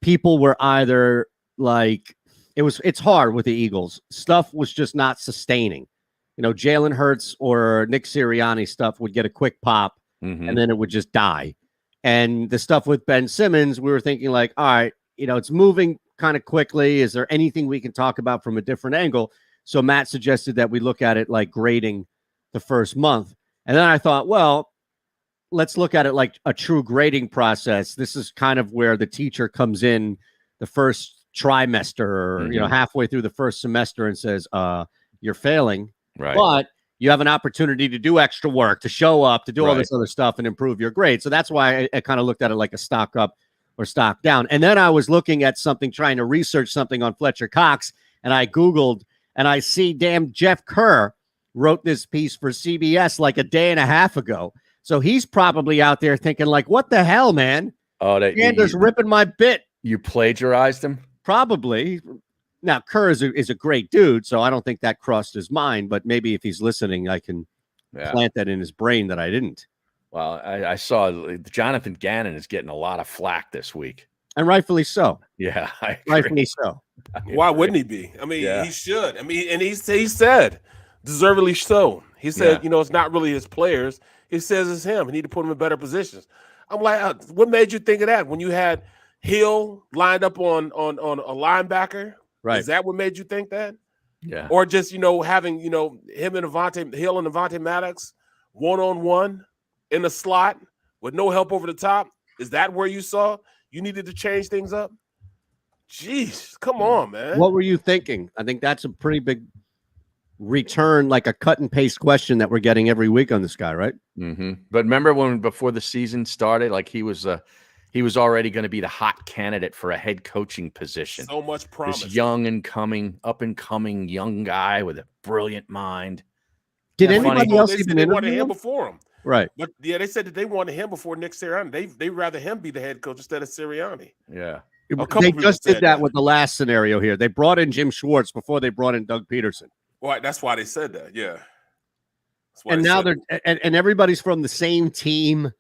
People were either like, it's hard with the Eagles. Stuff was just not sustaining. You know, Jalen Hurts or Nick Sirianni stuff would get a quick pop and then it would just die. And the stuff with Ben Simmons, we were thinking like, all right, you know, it's moving kind of quickly. Is there anything we can talk about from a different angle? So Matt suggested that we look at it like grading the first month. And then I thought, well, let's look at it like a true grading process. This is kind of where the teacher comes in the first trimester or, halfway through the first semester and says, you're failing, right? But you have an opportunity to do extra work, to show up, to do all this other stuff and improve your grade. So that's why I kind of looked at it like a stock up or stock down. And then I was looking at something, trying to research something on Fletcher Cox, and I Googled, and I see damn Jeff Kerr wrote this piece for CBS like a day and a half ago. So he's probably out there thinking like, what the hell, man? Oh, Shander's ripping my bit. You plagiarized him? Probably. Now, Kerr is a great dude, so I don't think that crossed his mind, but maybe if he's listening, I can plant that in his brain that I didn't. Well, I saw Jonathan Gannon is getting a lot of flack this week. And rightfully so. Yeah, rightfully so. Why wouldn't he be? I mean, he should. I mean, and he said, deservedly so. He said, it's not really his players. He says it's him. He need to put him in better positions. I'm like, what made you think of that when you had Hill lined up on a linebacker? Right. Is that what made you think that? Yeah. Or just, having, him and Hill and Devontae Maddox one-on-one in the slot with no help over the top? Is that where you saw you needed to change things up? Jeez, come on, man. What were you thinking? I think that's a pretty big return, like a cut and paste question that we're getting every week on this guy, right? Mm-hmm. But remember when before the season started, like he was already going to be the hot candidate for a head coaching position. So much promise. This up and coming young guy with a brilliant mind. Did anybody else even interview him him before him? Right. But they said that they wanted him before Nick Sirianni. They rather him be the head coach instead of Sirianni. Yeah. They just did that with the last scenario here. They brought in Jim Schwartz before they brought in Doug Peterson. Right. That's why they said that. Yeah. And now and everybody's from the same team.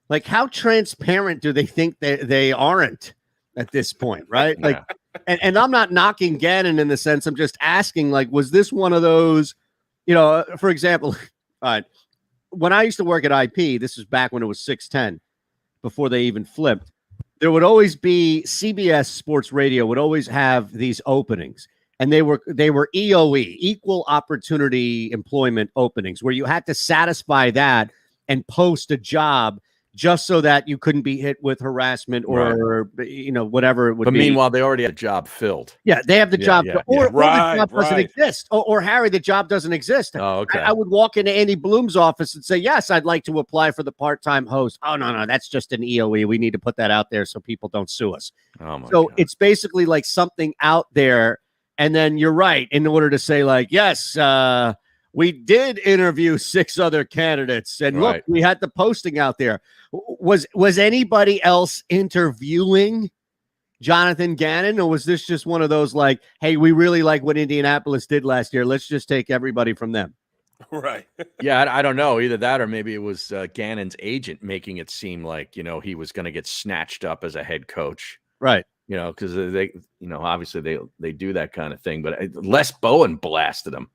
Like, how transparent do they think they aren't at this point, right? Yeah. Like, and I'm not knocking Gannon in the sense. I'm just asking, like, was this one of those, for example, when I used to work at IP, this was back when it was 610, before they even flipped, there would always be CBS Sports Radio would always have these openings. And they were EOE, equal opportunity employment openings, where you had to satisfy that and post a job just so that you couldn't be hit with harassment or whatever it would be. But meanwhile, they already had a job filled. Yeah, they have the job, or the job doesn't exist, or Harry, the job doesn't exist. Oh, okay. I would walk into Andy Bloom's office and say, "Yes, I'd like to apply for the part-time host." Oh, no, that's just an EOE. We need to put that out there so people don't sue us. Oh my so God. It's basically like something out there. And then you're right, in order to say, like, yes, we did interview 6 other candidates. And look, we had the posting out there. Was anybody else interviewing Jonathan Gannon? Or was this just one of those like, hey, we really like what Indianapolis did last year. Let's just take everybody from them. Right. Yeah, I don't know. Either that or maybe it was Gannon's agent making it seem like, he was going to get snatched up as a head coach. Right. Because they, obviously they do that kind of thing. But Les Bowen blasted him.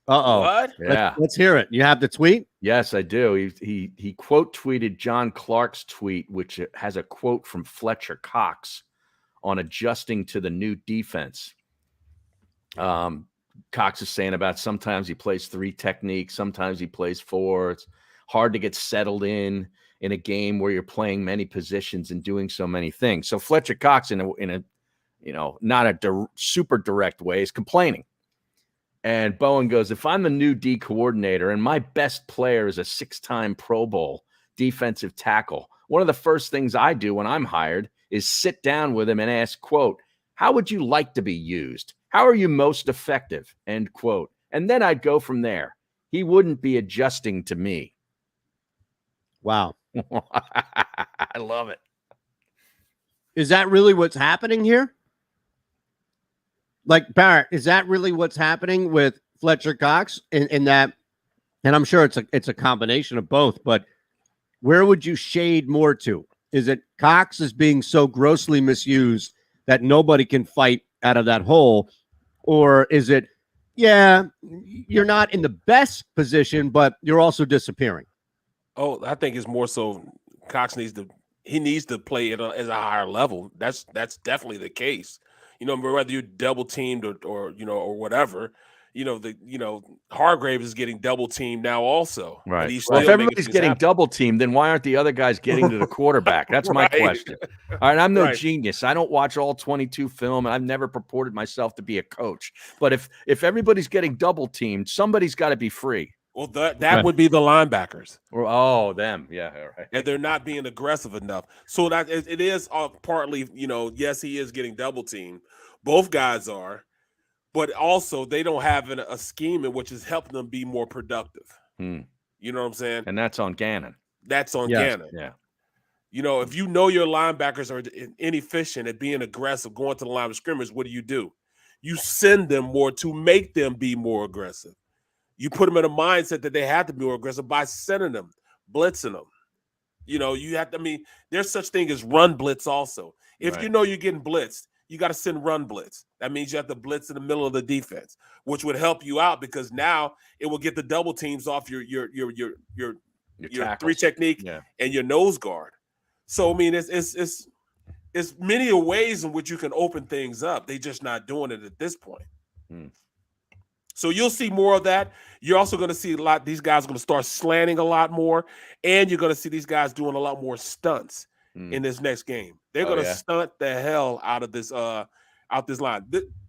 Uh-oh. What? Yeah. Let's hear it. You have the tweet? Yes, I do. He quote tweeted John Clark's tweet, which has a quote from Fletcher Cox on adjusting to the new defense. Cox is saying about sometimes he plays 3 techniques, sometimes he plays 4. It's hard to get settled in a game where you're playing many positions and doing so many things. So Fletcher Cox, in a not a super direct way, is complaining. And Bowen goes, if I'm the new D coordinator and my best player is a 6-time Pro Bowl defensive tackle, one of the first things I do when I'm hired is sit down with him and ask, quote, how would you like to be used? How are you most effective? End quote. And then I'd go from there. He wouldn't be adjusting to me. Wow. I love it. Is that really what's happening here? Like, Barrett, is that really what's happening with Fletcher Cox in that? And I'm sure it's a combination of both, but where would you shade more to? Is it Cox is being so grossly misused that nobody can fight out of that hole? Or is it, you're not in the best position, but you're also disappearing? Oh, I think it's more so Cox needs to play at a higher level. That's definitely the case. Whether you're double teamed or whatever, Hargrave is getting double teamed now also. Right. He's Well, if still making everybody's things getting happen. double teamed, then why aren't the other guys getting to the quarterback? That's my Right. question. All right, I'm no Right. genius. I don't watch all 22 film, and I've never purported myself to be a coach. But if everybody's getting double teamed, somebody's got to be free. Well, that would be the linebackers. Or them. Yeah, all right. And they're not being aggressive enough. So that it is partly, yes, he is getting double teamed. Both guys are, but also they don't have a scheme in which is helping them be more productive. Hmm. You know what I'm saying? And that's on Gannon. That's on Yes. Gannon. Yeah. If you know your linebackers are inefficient at being aggressive, going to the line of scrimmage, what do? You send them more to make them be more aggressive. You put them in a mindset that they have to be more aggressive by sending them, blitzing them. You have to, there's such thing as run blitz also. If Right. you know you're getting blitzed, you got to send run blitz. That means you have to blitz in the middle of the defense, which would help you out because now it will get the double teams off your tackles. three technique and your nose guard. So it's many ways in which you can open things up. They're just not doing it at this point. Hmm. So you'll see more of that. You're also going to see these guys are going to start slanting a lot more, and you're going to see these guys doing a lot more stunts in this next game. They're going to stunt the hell out of this line.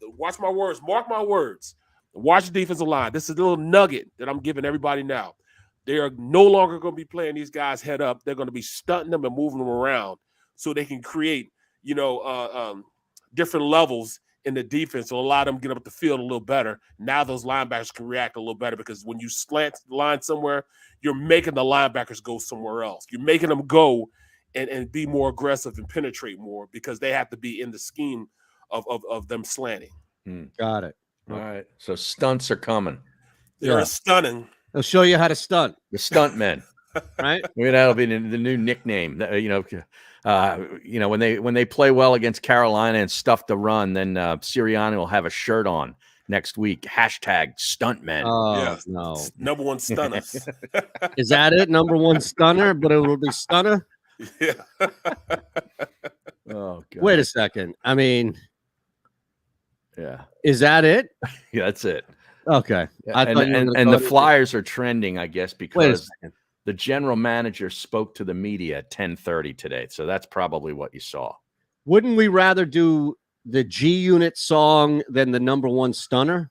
Watch my words. Mark my words. Watch the defensive line. This is a little nugget that I'm giving everybody now. They are no longer going to be playing these guys head up. They're going to be stunting them and moving them around so they can create, different levels in the defense will allow them to get up the field a little better. Now those linebackers can react a little better because when you slant the line somewhere, you're making the linebackers go somewhere else. You're making them go and be more aggressive and penetrate more because they have to be in the scheme of them slanting. Got it. All right. So stunts are coming. They're stunning. They'll show you how to stunt. The stunt men. Right? Maybe that'll be the new nickname. When they play well against Carolina and stuff the run, then Sirianni will have a shirt on next week. #stuntmen. Oh, Yeah. no. Number one stunner. Is that it? Number one stunner, but it will be stunner? Yeah. Oh, God. Wait a second. Yeah. Is that it? Yeah, that's it. Okay. I thought you were gonna And go the to- Flyers are trending, I guess, Wait a because second. the general manager spoke to the media at 10:30 today. So that's probably what you saw. Wouldn't we rather do the G Unit song than the number one stunner?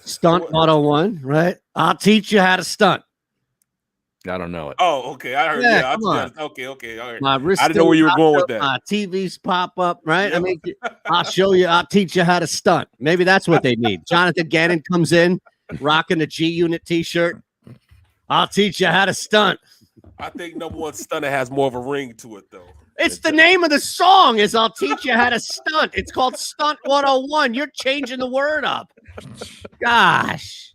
Stunt 101, right? I'll teach you how to stunt. I don't know it. Oh, okay. I heard. Yeah, Yeah. come on. Okay. All right. My wrist I didn't know where you were going with up, that. My TVs pop up, right? Yeah. I'll teach you how to stunt. Maybe that's what they need. Jonathan Gannon comes in rocking the G Unit t-shirt. I'll teach you how to stunt. I think number one stunner has more of a ring to it, though. It's the name of the song is I'll teach you how to stunt. It's called Stunt 101. You're changing the word up. Gosh.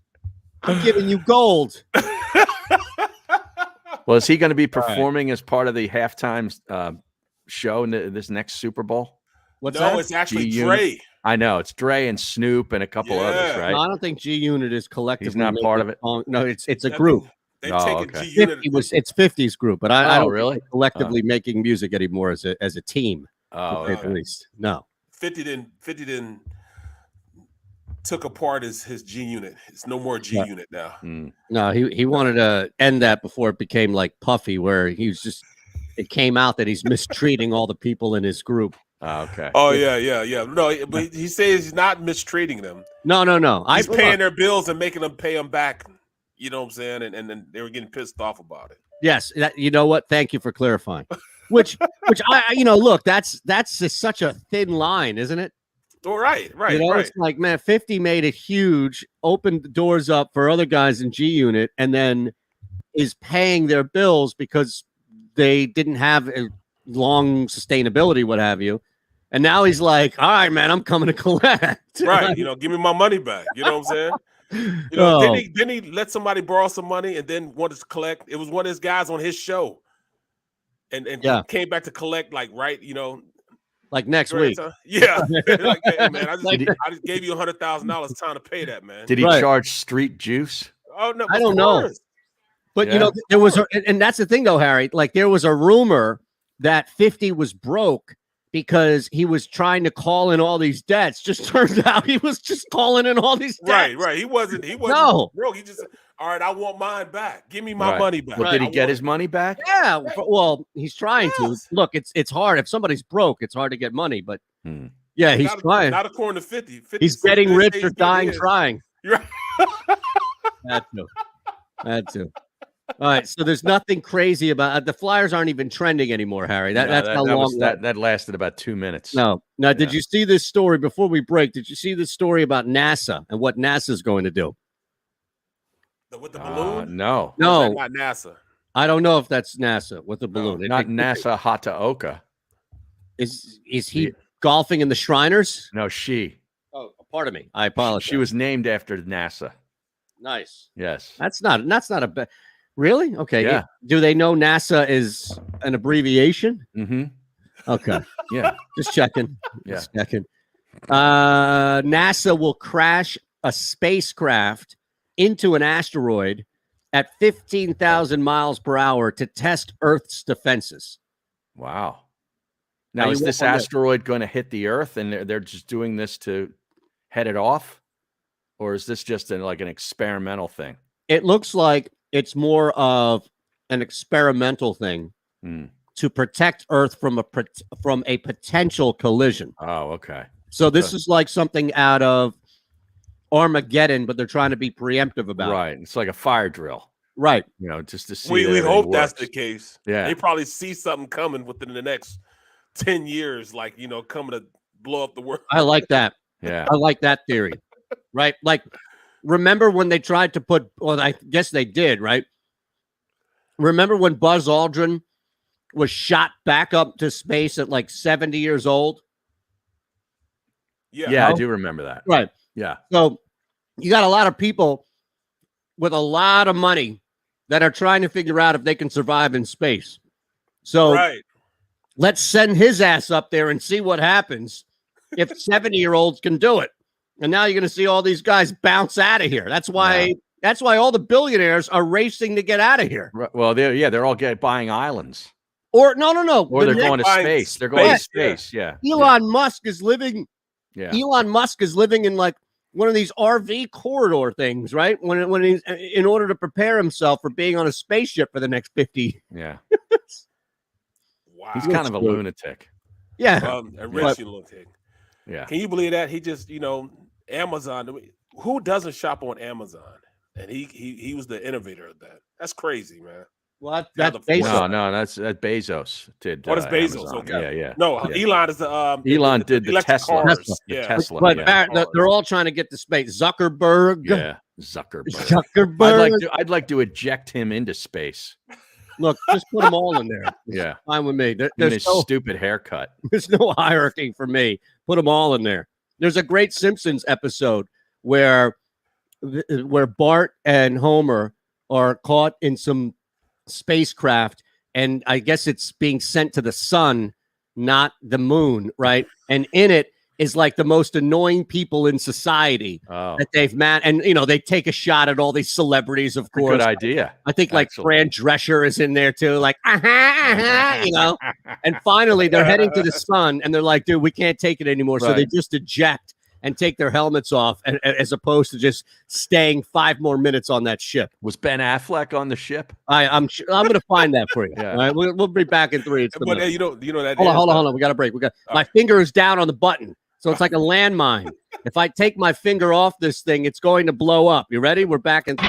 I'm giving you gold. Well, is he going to be performing as part of the halftime show in this next Super Bowl? What's No, that? it's actually G-Unit? Dre. I know it's Dre and Snoop and a couple others, right? No, I don't think G Unit is collectively. He's not making part of it? song. No, it's a That group. They've Oh, taken okay. G Unit. 50's group, but I Oh, don't really? think they're collectively making music anymore as a team. Oh, to say the okay. least. No. 50 didn't took apart his G Unit. It's no more G Unit now. No, he wanted to end that before it became like Puffy, where he was just. It came out that he's mistreating all the people in his group. Oh, okay. Oh yeah. No, but he says he's not mistreating them. No. He's paying their bills and making them pay him back. You know what I'm saying? And then they were getting pissed off about it. Yes, you know what? Thank you for clarifying. Which I look, that's just such a thin line, isn't it? Oh, right. It's like, man, 50 made it huge, opened the doors up for other guys in G Unit, and then is paying their bills because they didn't have a long sustainability, what have you. And now he's like, all right, man, I'm coming to collect. Right. Give me my money back. You know what I'm saying? Didn't he let somebody borrow some money and then wanted to collect? It was one of his guys on his show. And came back to collect, like, right, like next week. Yeah. Like, hey, man, I just gave you $100,000. It's time to pay that, man. Did he charge street juice? Oh, no. I don't know. But, there was, and that's the thing, though, Harry. Like, there was a rumor that 50 was broke because he was trying to call in all these debts. Just turns out he was just calling in all these debts. Right. He wasn't No. broke. He just, all right, I want mine back. Give me my money back. Well, did he get his money back? Yeah. Well, he's trying to. Look, it's hard. If somebody's broke, it's hard to get money. But yeah, he's trying. Not according to 50. He's getting rich or dying trying. You're right. Had to. All right, so there's nothing crazy about the Flyers aren't even trending anymore, Harry. That's how long that lasted about 2 minutes. No. Now, did you see this story before we break? Did you see this story about NASA and what NASA's going to do? With the balloon? No. No. Not NASA. I don't know if that's NASA with the balloon. Not NASA Hataoka. Is he golfing in the Shriners? No, she. Oh, pardon me. I apologize. She was named after NASA. Nice. Yes. That's not a bad. Really? Okay. Yeah. Do they know NASA is an abbreviation? Mm-hmm. Okay. Yeah. Just checking. Yeah. Just checking. NASA will crash a spacecraft into an asteroid at 15,000 miles per hour to test Earth's defenses. Wow. Now, is this asteroid going to hit the Earth and they're just doing this to head it off? Or is this just like an experimental thing? It looks like it's more of an experimental thing to protect Earth from a potential collision. Oh, okay. So this is like something out of Armageddon, but they're trying to be preemptive about it. Right. It's like a fire drill. Right. You know, just to see. We hope that's the case. Yeah. They probably see something coming within the next 10 years, like, coming to blow up the world. I like that. Yeah. I like that theory. Right. Like, remember when they tried to I guess they did, right? Remember when Buzz Aldrin was shot back up to space at like 70 years old? Yeah, I do remember that. Right. Yeah. So you got a lot of people with a lot of money that are trying to figure out if they can survive in space. So let's send his ass up there and see what happens if 70-year-olds can do it. And now you're going to see all these guys bounce out of here. That's why all the billionaires are racing to get out of here. Right. Well, they're all buying islands. Or no. Or they're going to space. They're going to space. Yeah. Elon Musk is living. Yeah. Elon Musk is living in like one of these RV corridor things, right? When he's in order to prepare himself for being on a spaceship for the next 50. Yeah. Wow. He's kind of a lunatic. Yeah. A rich lunatic. Yeah. Can you believe that? He just, Amazon. Who doesn't shop on Amazon? And he was the innovator of that. That's crazy, man. Well, that's Bezos. No, that's Bezos did. What is Bezos? Amazon. Okay. Yeah. No, Elon is the Elon did the Tesla. Cars. The Tesla. But they're all trying to get to space. Zuckerberg. Yeah. Zuckerberg. I'd like to eject him into space. Look, just put them all in there. Yeah. Fine with me. There's no stupid haircut. There's no hierarchy for me. Put them all in there. There's a great Simpsons episode where Bart and Homer are caught in some spacecraft, and I guess it's being sent to the sun, not the moon, right? And in it is like the most annoying people in society that they've met. And, they take a shot at all these celebrities, of course. Good idea. I think like Fran Drescher is in there too, like, and finally they're heading to the sun and they're like, dude, we can't take it anymore. So they just eject and take their helmets off as opposed to just staying 5 more minutes on that ship. Was Ben Affleck on the ship? I'm going to find that for you. Yeah. All right, we'll be back in 3. But you know that. Hold on. We got to break. My finger is down on the button. So it's like a landmine. If I take my finger off this thing, it's going to blow up. You ready? We're back in 3.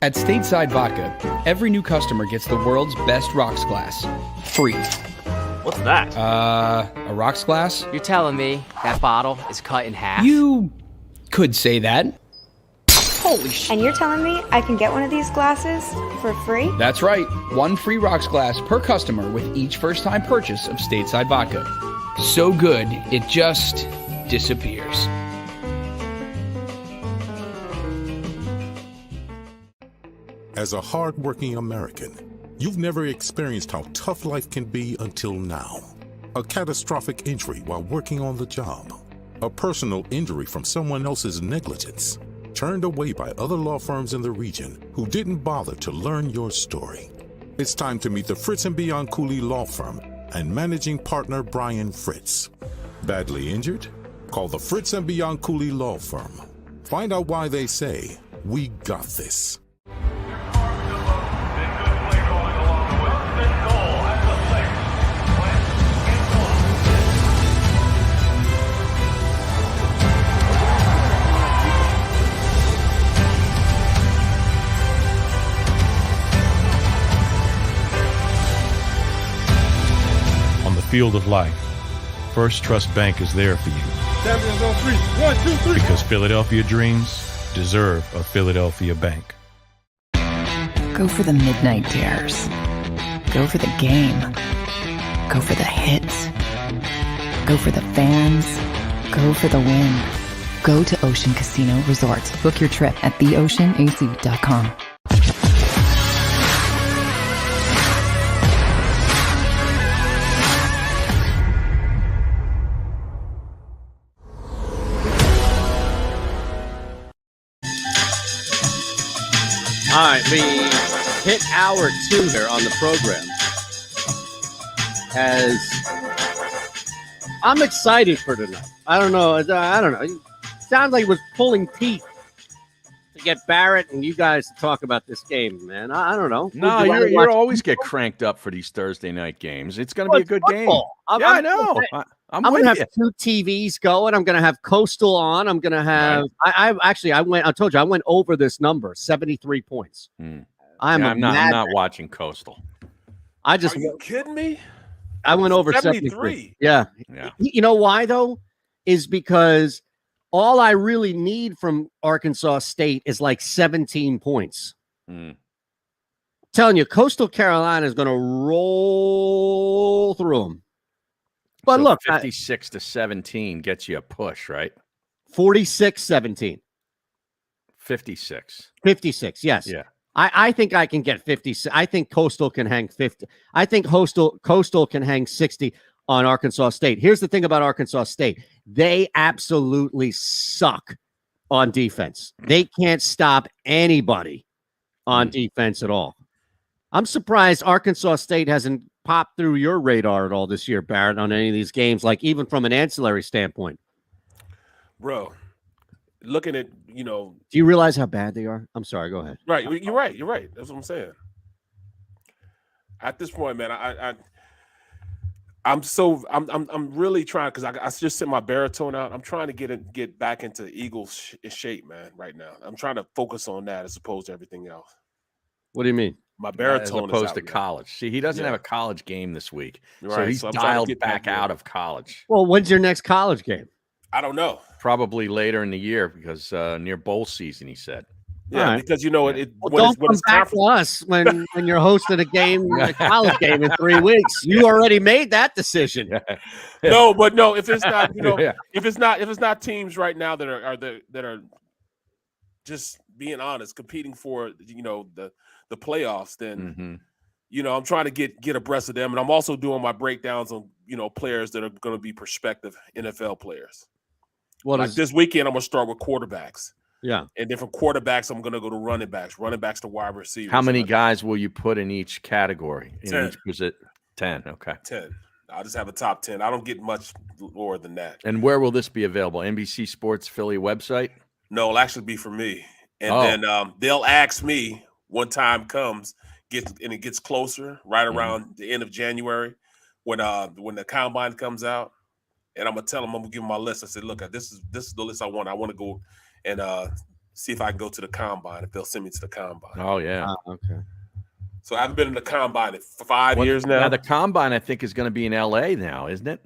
At Stateside Vodka, every new customer gets the world's best rocks glass. Free. What's that? A rocks glass? You're telling me that bottle is cut in half? You could say that. Holy shit. And you're telling me I can get one of these glasses for free? That's right. 1 free rocks glass per customer with each first-time purchase of Stateside Vodka. So good, it just disappears. As a hard-working American, you've never experienced how tough life can be until now. A catastrophic injury while working on the job. A personal injury from someone else's negligence. Turned away by other law firms in the region who didn't bother to learn your story. It's time to meet the Fritz & Bianculli Law Firm and managing partner Brian Fritz. Badly injured? Call the Fritz & Bianculli Law Firm. Find out why they say, "We got this." On the field of life, First Trust Bank is there for you. Champions on 3. 1, 2, 3. Because Philadelphia dreams deserve a Philadelphia bank. Go for the midnight dares. Go for the game. Go for the hits. Go for the fans. Go for the win. Go to Ocean Casino Resort. Book your trip at theoceanac.com. All right, we hit hour 2 here on the program. As I'm excited for tonight. I don't know. It sounds like it was pulling teeth to get Barrett and you guys to talk about this game, man. I don't know. No, you always get cranked up for these Thursday night games. It's going to be a good game. I know. I'm going to have you. 2 TVs going. I'm going to have Coastal on. I'm going to have. Right. I told you I went over this number, 73 points. I'm not watching Coastal. Are you kidding me? I went over 73. Yeah. You know why though? Is because all I really need from Arkansas State is like 17 points. Telling you, Coastal Carolina is going to roll through them. But so look, 56 to 17 gets you a push, right? 46-17. 56. 56, yes. Yeah. I think I can get 50. I think Coastal can hang 50. I think Coastal can hang 60 on Arkansas State. Here's the thing about Arkansas State. They absolutely suck on defense. They can't stop anybody on defense at all. I'm surprised Arkansas State hasn't popped through your radar at all this year, Barrett, on any of these games, like even from an ancillary standpoint. Bro, looking at, Do you realize how bad they are? I'm sorry, go ahead. Right. You're right. You're right. That's what I'm saying. At this point, man, I'm really trying, because I just sent my baritone out. I'm trying to get back into Eagles shape, man, right now. I'm trying to focus on that as opposed to everything else. What do you mean? My baritone as opposed to now. college. See, he doesn't have a college game this week. Right, so he's so dialed back out of college. Well, when's your next college game? I don't know. Probably later in the year because near bowl season, he said. Yeah, because don't come back to us when you're hosting a college game in 3 weeks. You already made that decision. No, if it's not, if it's not teams right now that are just being honest, competing for the playoffs, then I'm trying to get abreast of them, and I'm also doing my breakdowns on players that are going to be prospective NFL players. This weekend, I'm going to start with quarterbacks. Yeah. And then from quarterbacks, I'm going to go to running backs to wide receivers. How many guys will you put in each category? 10. Was it 10? Okay. 10. I'll just have a top 10. I don't get much lower than that. And where will this be available? NBC Sports Philly website? No, it'll actually be for me. And then they'll ask me when time comes, and it gets closer, right around the end of January, when the combine comes out. And I'm gonna tell them, I'm gonna give them my list. I said, look, this is the list I want. I want to go and see if I can go to the combine, if they'll send me to the combine. Oh yeah. Okay. So I haven't been in the combine for 5 years now. Now the combine, I think, is going to be in LA now, isn't it?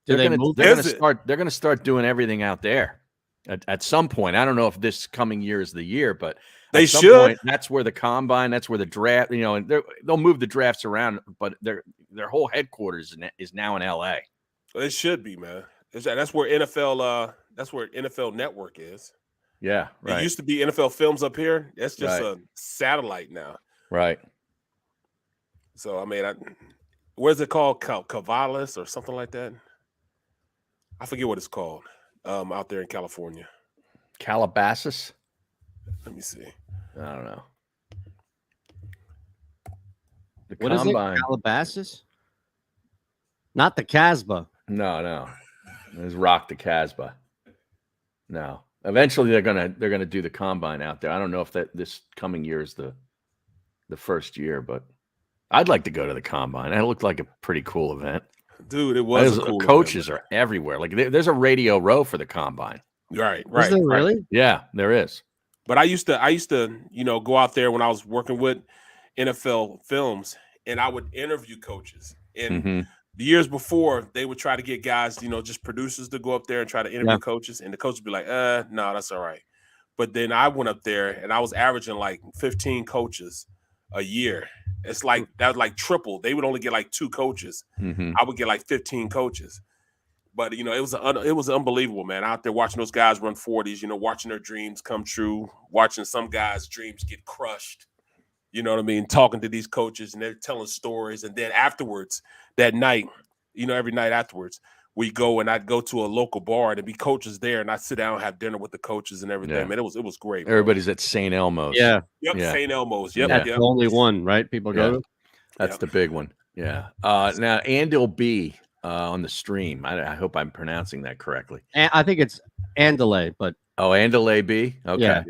They're going to start doing everything out there at some point. I don't know if this coming year is the year, but they at some should. Point, that's where the combine, that's where the draft. And they'll move the drafts around, but their whole headquarters is now in LA. Well, it should be, man. That's where NFL Network is. Yeah, right. It used to be NFL Films up here. That's just Right. a satellite now. Right. So I mean, where's it called? Cavalis or something like that? I forget what it's called. Out there in California. Calabasas? Let me see. I don't know. The What is combine. it? Calabasas? Not the Casbah. No. There's Rock the Casbah. No. Eventually they're gonna do the combine out there. I don't know if this coming year is the first year, but I'd like to go to the combine. It looked like a pretty cool event. Dude, it was a cool coaches event. are everywhere. Like there's a radio row for the combine. Right. Is there really? Yeah, there is. But I used to, go out there when I was working with NFL Films, and I would interview coaches. And the years before, they would try to get guys, just producers to go up there and try to interview coaches, and the coach would be like, no, that's all right. But then I went up there, and I was averaging like 15 coaches a year. It's like that was like triple. They would only get like 2 coaches. I would get like 15 coaches. But it was unbelievable, man. Out there watching those guys run 40s, watching their dreams come true, watching some guys' dreams get crushed. You know what I mean? Talking to these coaches, and they're telling stories. And then afterwards, that night, every night afterwards, I'd go to a local bar, and there'd be coaches there, and I'd sit down and have dinner with the coaches and everything. Yeah. Man, it was great. Everybody's at St. Elmo's. Yeah. Yep, Yeah. St. Elmo's. Yep, That's the only one, right? People go to. That's the big one. Yeah. Now, Andil B on the stream. I hope I'm pronouncing that correctly. I think it's Andale, but Andale B. Okay. Yeah.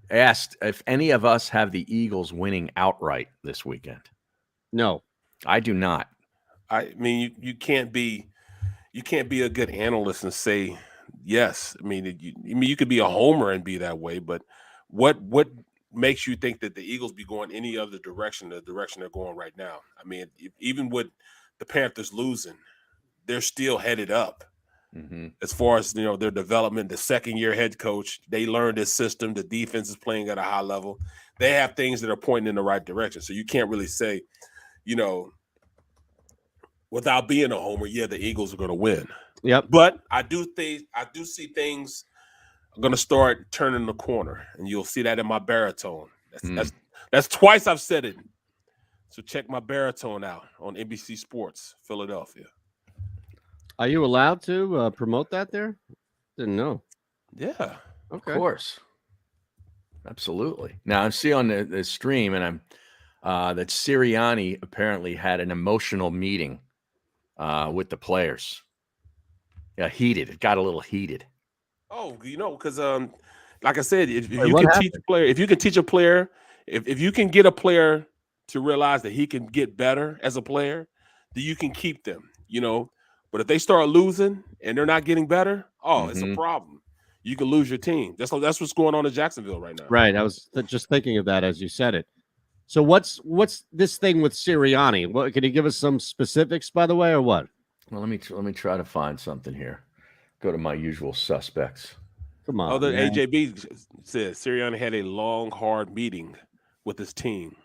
Asked if any of us have the Eagles winning outright this weekend. No, I do not. I mean, you can't be a good analyst and say yes. I mean, you could be a homer and be that way, but what makes you think that the Eagles be going any other direction, the direction they're going right now? I mean, even with the Panthers losing, they're still headed up. As far as their development, the second-year head coach, they learned this system. The defense is playing at a high level. They have things that are pointing in the right direction. So you can't really say, without being a homer, the Eagles are going to win. Yep. But I do see things are going to start turning the corner, and you'll see that in my baritone. That's twice I've said it. So check my baritone out on NBC Sports, Philadelphia. Are you allowed to promote that there? Didn't know. Yeah. Okay. Of course. Absolutely. Now I see on the stream, and that Sirianni apparently had an emotional meeting with the players. Yeah, heated. It got a little heated. Oh, because like I said, if you can teach a player, if you can get a player to realize that he can get better as a player, then you can keep them. But if they start losing and they're not getting better, it's a problem. You can lose your team. That's what's going on in Jacksonville right now. Right. I was just thinking of that as you said it. So what's this thing with Sirianni? What can you give us some specifics, by the way, or what? Well, let me try to find something here. Go to my usual suspects. Come on. The AJB says Sirianni had a long, hard meeting with his team.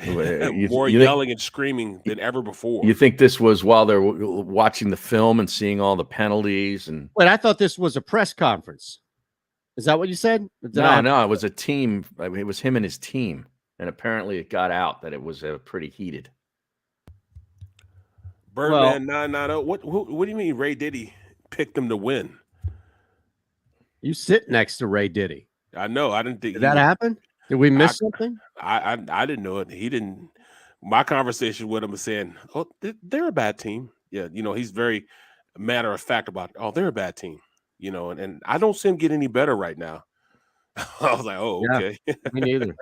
More yelling and screaming than ever before. You think this was while they're watching the film and seeing all the penalties? And Wait, I thought this was a press conference. Is that what you said? No, it was a team. It was him and his team, and apparently it got out that it was pretty heated. Birdman 990. What do you mean Ray Diddy picked him to win? You sit next to Ray Diddy. I know. I didn't think that happened. Did we miss something? I didn't know it. He didn't. My conversation with him was saying, "Oh, they're a bad team." Yeah, he's very matter of fact about, "Oh, they're a bad team." And I don't see him get any better right now. I was like, "Oh, okay." Me neither.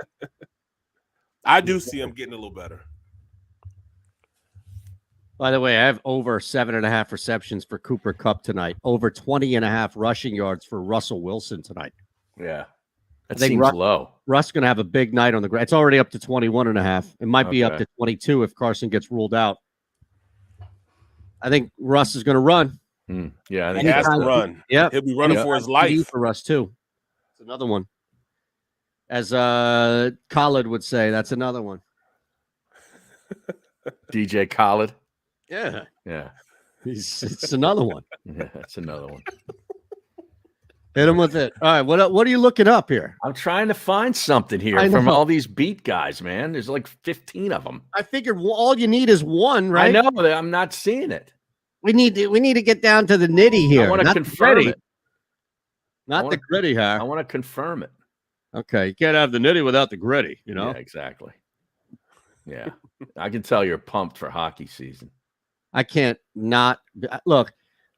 I do see him getting a little better. By the way, I have over 7.5 receptions for Cooper Kupp tonight. Over 20.5 rushing yards for Russell Wilson tonight. Yeah. That seems low. Russ going to have a big night on the ground. It's already up to 21.5. It might be up to 22 if Carson gets ruled out. I think Russ is going to run. Yeah, I think he has to run. Yeah, he'll be running for his life. For Russ too. It's another one. As Khaled would say, that's another one. DJ Khaled. Yeah. Yeah. It's another one. Yeah, that's another one. Hit him with it. All right. What are you looking up here? I'm trying to find something here I from know. all these beat guys, man. There's like 15 of them. I figured all you need is one, right? I know that I'm not seeing it. We need to get down to the nitty here. I want to not confirm the gritty. it. Not the gritty here. I want to confirm it. Okay. You can't have the nitty without the gritty, you know? Yeah, exactly. Yeah. I can tell you're pumped for hockey season. I can't not look.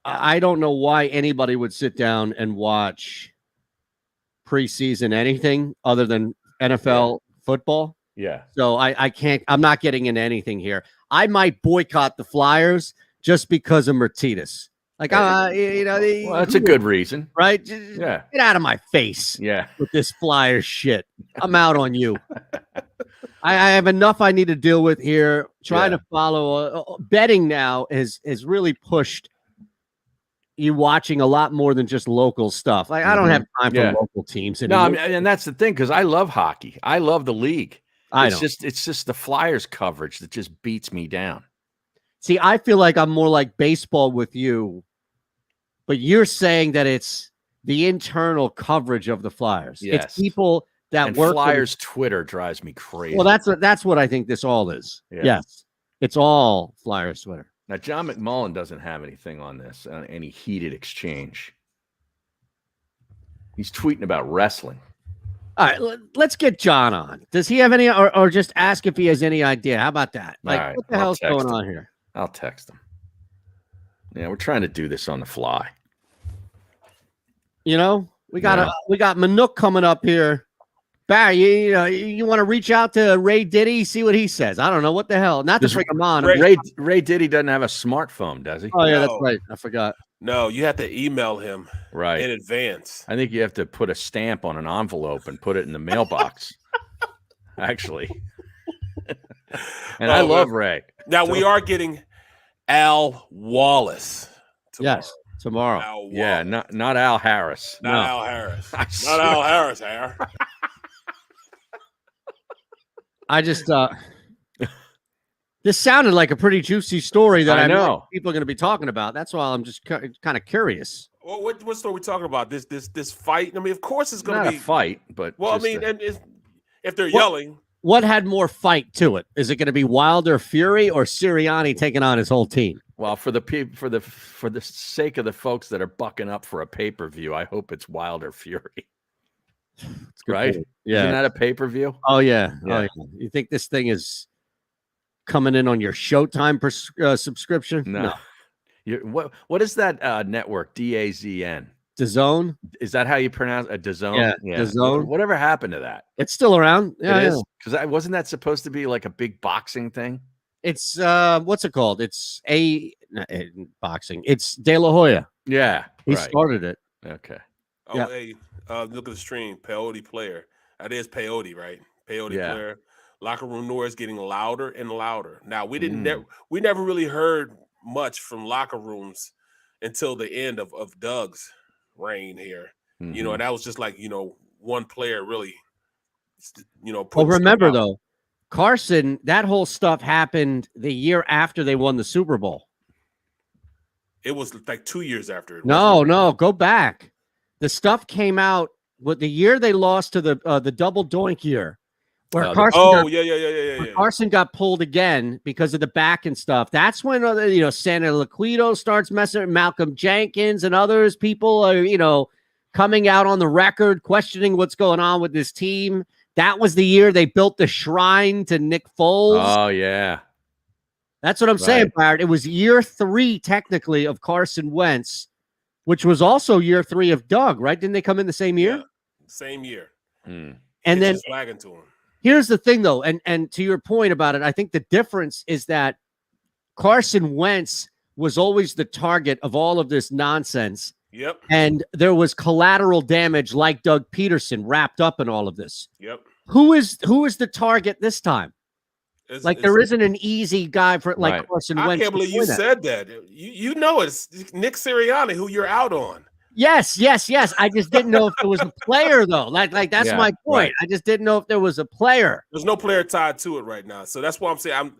I don't know why anybody would sit down and watch preseason anything other than NFL football. Yeah. So I can't. I'm not getting into anything here. I might boycott the Flyers just because of Martinez. Like, you know, Well, that's a good reason, right? Yeah. Get out of my face. Yeah. With this Flyers shit. I'm out on you. I have enough I need to deal with here. Trying to follow betting now has really pushed you watching a lot more than just local stuff. Like I don't have time for local teams anymore. No, I mean, and that's the thing because I love hockey. I love the league. It's just the Flyers coverage that just beats me down. See, I feel like I'm more like baseball with you, but you're saying that it's the internal coverage of the Flyers. Yes. It's people that and work. Flyers Twitter drives me crazy. Well, that's what I think this all is. Yeah. Yes, it's all Flyers Twitter. Now, John McMullen doesn't have anything on this, any heated exchange. He's tweeting about wrestling. All right, let's get John on. Does he have any, or just ask if he has any idea? How about that? Like, All right, what the I'll hell's text going him. on here? I'll text him. Yeah, we're trying to do this on the fly. You know, we got Manook coming up here. Barry, you want to reach out to Ray Diddy, see what he says? I don't know what the hell. Not to bring him on. Ray Diddy doesn't have a smartphone, does he? Oh yeah, that's right. I forgot. No, you have to email him in advance. I think you have to put a stamp on an envelope and put it in the mailbox. Actually, and I love Ray. Now we are getting Al Wallace. Tomorrow. Yes, tomorrow. Al Wallace. Yeah, not Al Harris. Not Al Harris. Not Al Harris. I just this sounded like a pretty juicy story that I know people are going to be talking about. That's why I'm just kind of curious. Well, what story are we talking about? This fight? I mean, of course it's going not to be a fight, but well, I mean, if they're yelling, what had more fight to it? Is it going to be Wilder Fury or Sirianni taking on his whole team? Well, for the sake of the folks that are bucking up for a pay-per-view, I hope it's Wilder Fury. Right? Yeah. Isn't that a pay-per-view? Oh yeah. Oh, yeah. You think this thing is coming in on your Showtime subscription? No. What is that network? DAZN. DAZN? Is that how you pronounce it? DAZN? Yeah. DAZN. Whatever happened to that? It's still around. Yeah, it is. Because wasn't that supposed to be like a big boxing thing? It's what's it called? It's boxing. It's De La Hoya. Yeah. He started it. Okay. Oh, yeah. Hey, look at the stream. Peyote player. That is peyote, right? Peyote player. Locker room noise getting louder and louder. Now we we never really heard much from locker rooms until the end of Doug's reign here. Mm-hmm. You know, and that was just like, one player really, Well, remember though, Carson, that whole stuff happened the year after they won the Super Bowl. It was like 2 years after. No, go back. The stuff came out with the year they lost to the double doink year, where Carson got pulled again because of the back and stuff. That's when Santa Liquido starts messing. Malcolm Jenkins and others people are coming out on the record questioning what's going on with this team. That was the year they built the shrine to Nick Foles. Oh yeah, that's what I'm saying, Barrett. It was year 3 technically of Carson Wentz, which was also year 3 of Doug, right? Didn't they come in the same year? Yeah, same year. And then flagging to him. Here's the thing, though, and to your point about it, I think the difference is that Carson Wentz was always the target of all of this nonsense. Yep. And there was collateral damage like Doug Peterson wrapped up in all of this. Yep. Who is the target this time? There isn't an easy guy for like Carson Wentz. I can't believe you said that. You know it's Nick Sirianni who you're out on. Yes. I just didn't know if there was a player though. Like that's my point. Right. I just didn't know if there was a player. There's no player tied to it right now. So that's why I'm saying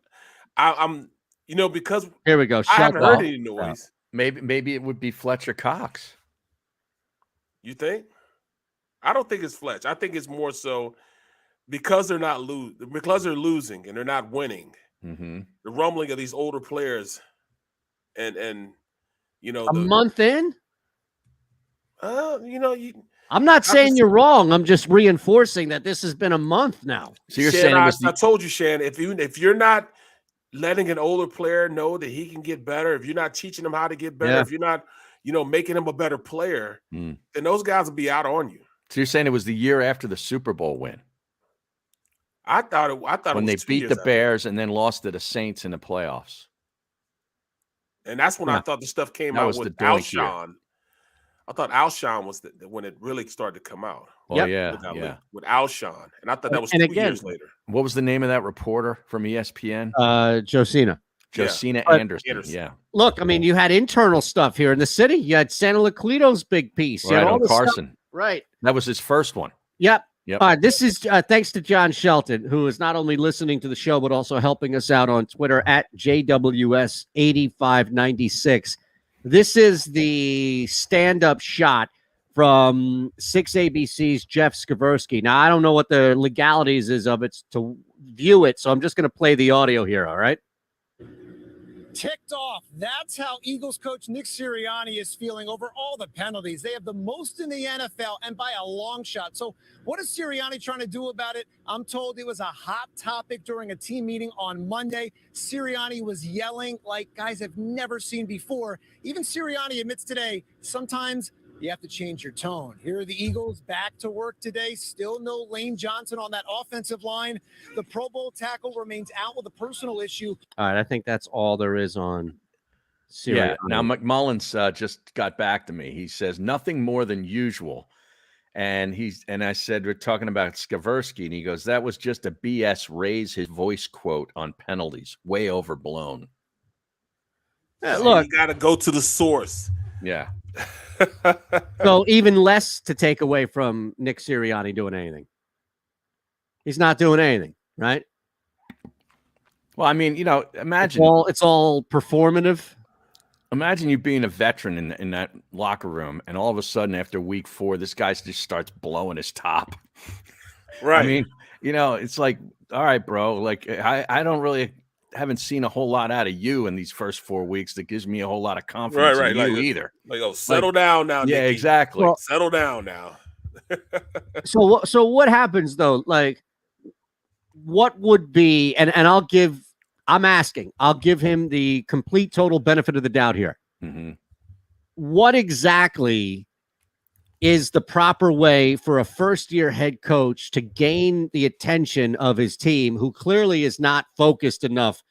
I'm You know, because here we go. I haven't heard any noise. Maybe it would be Fletcher Cox. You think? I don't think it's Fletch. I think it's more so because they're losing and they're not winning. Mm-hmm. The rumbling of these older players, and you know, a month in. You know, I'm not saying you're wrong. I'm just reinforcing that this has been a month now. So you're Shan, saying I told you, Shan, if you're not letting an older player know that he can get better, if you're not teaching him how to get better, if you're not, you know, making him a better player, then those guys will be out on you. So you're saying it was the year after the Super Bowl win? I thought when they beat the Bears and then lost to the Saints in the playoffs. And that's when I thought the stuff came out with Alshon. I thought Alshon was when it really started to come out. Oh, with Alshon. And I thought that was 2 years later. What was the name of that reporter from ESPN? Josina Anderson. Yeah. Look, I mean, you had internal stuff here in the city. You had Santa Laclito's big piece. Right, on Carson. Stuff. Right. That was his first one. Yep. All right, this is thanks to John Shelton, who is not only listening to the show, but also helping us out on Twitter at JWS8596. This is the stand-up shot from 6ABC's Jeff Skversky. Now, I don't know what the legalities is of it to view it, so I'm just going to play the audio here, all right? Ticked off. That's how Eagles coach Nick Sirianni is feeling over all the penalties. They have the most in the NFL and by a long shot. So what is Sirianni trying to do about it? I'm told it was a hot topic during a team meeting on Monday. Sirianni was yelling like guys have never seen before. Even Sirianni admits today, sometimes you have to change your tone. Here are the Eagles back to work today. Still no Lane Johnson on that offensive line. The Pro Bowl tackle remains out with a personal issue. All right, I think that's all there is on Sirianni. Yeah, now McMullins just got back to me. He says nothing more than usual. And I said, we're talking about Skversky, and he goes, that was just a BS raise his voice quote on penalties. Way overblown. Look, you got to go to the source. Yeah. So even less to take away from Nick Sirianni doing anything. He's not doing anything, right? Well, I mean, you know, imagine it's all performative. Imagine you being a veteran in that locker room, and all of a sudden, after week 4, this guy just starts blowing his top. Right. I mean, you know, it's like, all right, bro. Like, I don't really haven't seen a whole lot out of you in these first 4 weeks that gives me a whole lot of confidence in you either. Like, oh, settle down now. Yeah, Nicky. exactly. Well, settle down now. So what happens though? Like, what would be? And I'll give him the complete total benefit of the doubt here. Mm-hmm. What exactly is the proper way for a first-year head coach to gain the attention of his team, who clearly is not focused enough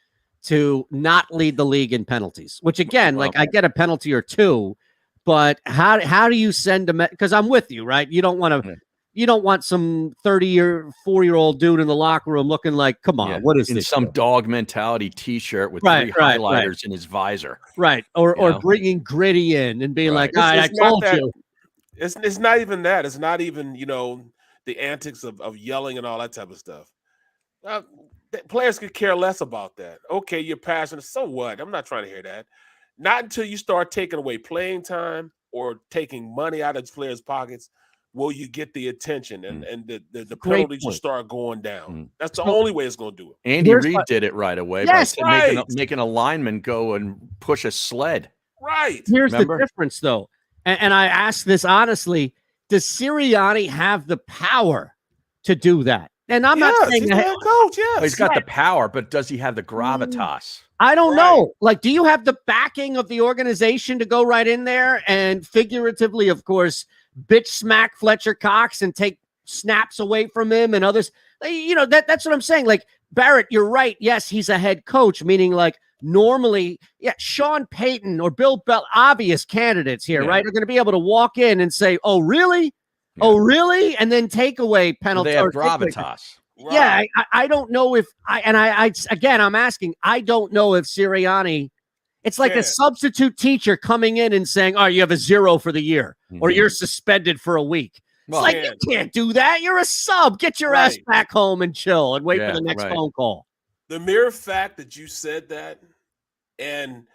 to not lead the league in penalties? Which, again, like, I get a penalty or two, but how do you send a because I'm with you, right? You don't want some 34-year-old dude in the locker room looking like, come on, what is in this? Some dog mentality T-shirt with 3 highlighters in his visor, right? Or bringing Gritty in and being like, I told you. It's not even that. It's not even, you know, the antics of yelling and all that type of stuff. Players could care less about that. Okay, you're passionate. So what? I'm not trying to hear that. Not until you start taking away playing time or taking money out of players' pockets will you get the attention and the penalties will start going down. That's the only way it's going to do it. Andy Reid did it right away by making a lineman go and push a sled. Right. Here's the difference, though. And I ask this honestly, does Sirianni have the power to do that? And I'm not saying he's the head coach, yes. He's got the power, but does he have the gravitas? I don't know. Like, do you have the backing of the organization to go right in there and figuratively, of course, bitch smack Fletcher Cox and take snaps away from him and others? You know, that's what I'm saying. Like, Barrett, you're right. Yes, he's a head coach, meaning like normally, Sean Payton or Bill Bell, obvious candidates here, right, are going to be able to walk in and say, oh, really? Yeah. Oh, really? And then take away penalties. Well, they have gravitas. Right. Yeah, I don't know if I'm asking, I don't know if Sirianni, it's like a substitute teacher coming in and saying, oh, you have a 0 for the year, or you're suspended for a week. It's like, you can't do that. You're a sub. Get your ass back home and chill and wait for the next phone call. The mere fact that you said that and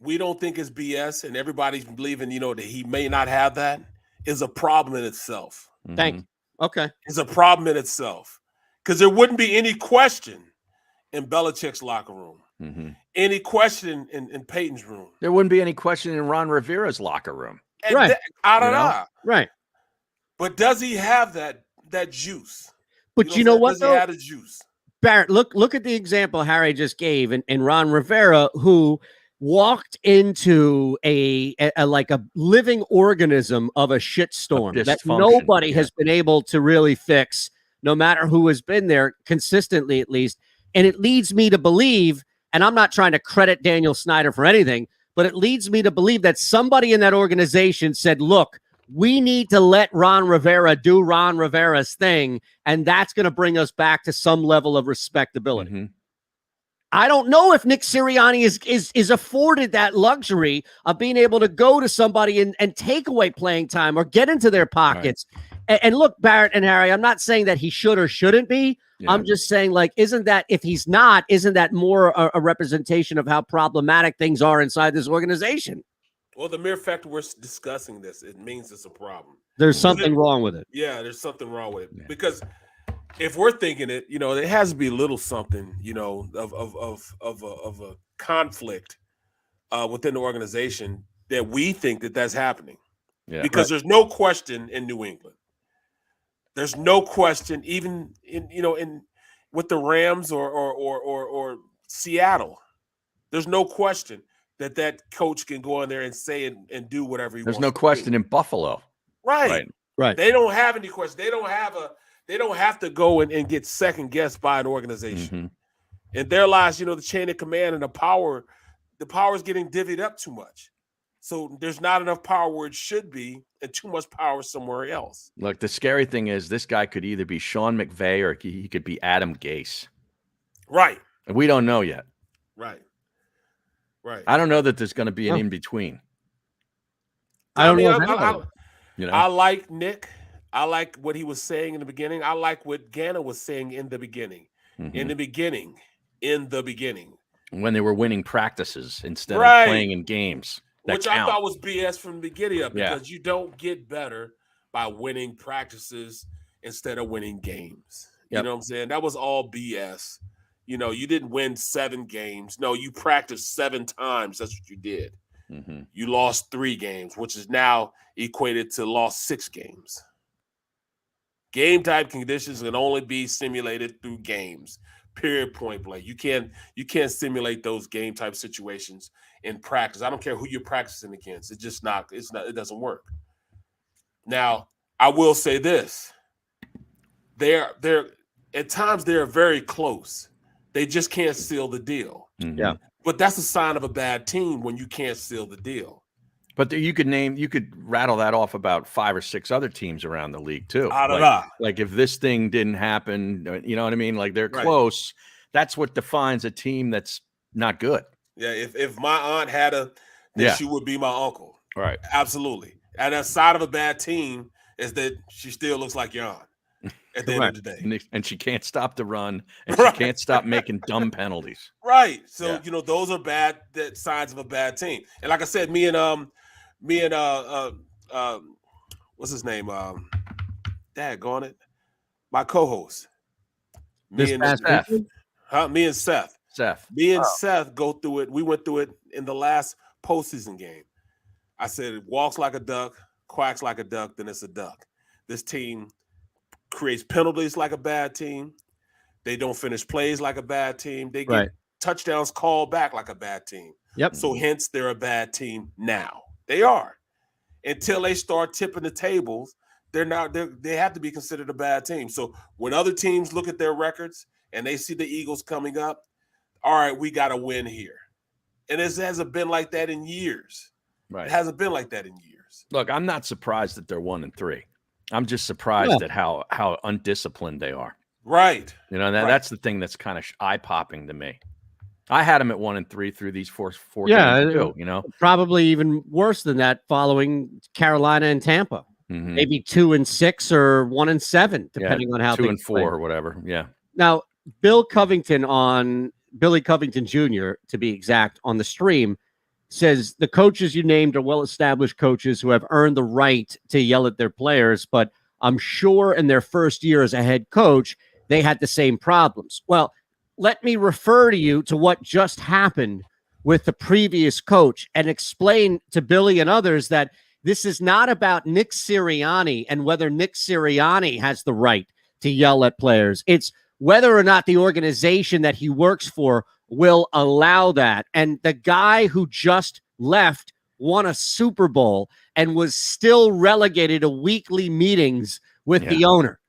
we don't think it's BS, and everybody's believing, that he may not have that, is a problem in itself. Thank you. Okay. It's a problem in itself. Because there wouldn't be any question in Belichick's locker room. Any question in Peyton's room. There wouldn't be any question in Ron Rivera's locker room. And right. Right. But does he have that juice? But you know what, does he have the juice? Barrett, look at the example Harry just gave, and Ron Rivera, who walked into a living organism of a shitstorm that nobody has been able to really fix, no matter who has been there consistently, at least. And it leads me to believe, and I'm not trying to credit Daniel Snyder for anything, but it leads me to believe that somebody in that organization said, look, we need to let Ron Rivera do Ron Rivera's thing, and that's going to bring us back to some level of respectability. I don't know if Nick Sirianni is afforded that luxury of being able to go to somebody and take away playing time or get into their pockets. Right. And look, Barrett and Harry, I'm not saying that he should or shouldn't be. Yeah. I'm just saying, like, isn't that more a representation of how problematic things are inside this organization? Well, the mere fact we're discussing this, it means it's a problem. There's something wrong with it. Yeah, there's something wrong with it. Yeah. Because if we're thinking it, there has to be a little something, of a conflict within the organization that we think that's happening. Yeah, because there's no question in New England. There's no question, even in with the Rams or Seattle. There's no question that coach can go in there and say and do whatever he wants. There's no question in Buffalo. Right. They don't have any question. They don't have to go and get second guessed by an organization. In their lives, the chain of command and the power is getting divvied up too much. So there's not enough power where it should be and too much power somewhere else. Look, the scary thing is this guy could either be Sean McVay or he could be Adam Gase. Right. And we don't know yet. Right. I don't know that there's going to be an in-between. I like Nick. I like what he was saying in the beginning. I like what Ganna was saying in the beginning. In the beginning. When they were winning practices instead of playing in games. Which I thought was BS from the beginning of, because you don't get better by winning practices instead of winning games. You know what I'm saying? That was all BS. You didn't win 7 games. No, you practiced 7 times. That's what you did. You lost 3 games, which is now equated to lost 6 games. Game type conditions can only be simulated through games. Period, point blank. You can't simulate those game type situations in practice. I don't care who you're practicing against. It doesn't work. Now, I will say this. They're at times they're very close. They just can't seal the deal. Yeah. But that's a sign of a bad team when you can't seal the deal. But you could rattle that off about 5 or 6 other teams around the league too. Like if this thing didn't happen, you know what I mean? Like they're close. That's what defines a team that's not good. Yeah. If my aunt had then she would be my uncle. Right. Absolutely. And a side of a bad team is that she still looks like your aunt at the end of the day. And she can't stop the run, and she can't stop making dumb penalties. Right. So, those are signs of a bad team. And like I said, me and what's his name? Daggone it. My co-host. Me and Seth. Seth go through it. We went through it in the last postseason game. I said it walks like a duck, quacks like a duck, then it's a duck. This team creates penalties like a bad team. They don't finish plays like a bad team. They get touchdowns called back like a bad team. Yep. So hence they're a bad team now. They are. Until they start tipping the tables, they have to be considered a bad team. So when other teams look at their records and they see the Eagles coming up, all right, we got to win here. And it hasn't been like that in years. Right. It hasn't been like that in years. Look, I'm not surprised that they're 1-3. I'm just surprised at how undisciplined they are. Right. That's the thing that's kind of eye-popping to me. I had them at 1-3 through these four games too, probably even worse than that following Carolina and Tampa. Maybe 2-6 or 1-7, depending on how 2-4 or whatever. Yeah. Now, Bill Covington on Billy Covington Jr., to be exact, on the stream, says the coaches you named are well-established coaches who have earned the right to yell at their players, but I'm sure in their first year as a head coach, they had the same problems. Well, let me refer to you to what just happened with the previous coach and explain to Billy and others that this is not about Nick Sirianni and whether Nick Sirianni has the right to yell at players. It's whether or not the organization that he works for will allow that. And the guy who just left won a Super Bowl and was still relegated to weekly meetings with the owner.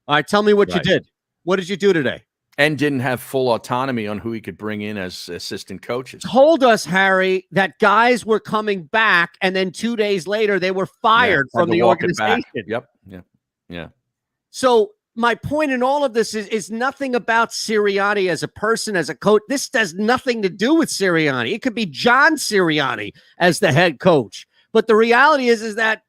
All right, tell me what you did. What did you do today? And didn't have full autonomy on who he could bring in as assistant coaches. Told us, Harry, that guys were coming back, and then 2 days later they were fired from the organization. Yep. Yeah. So my point in all of this is nothing about Sirianni as a person, as a coach. This has nothing to do with Sirianni. It could be John Sirianni as the head coach. But the reality is that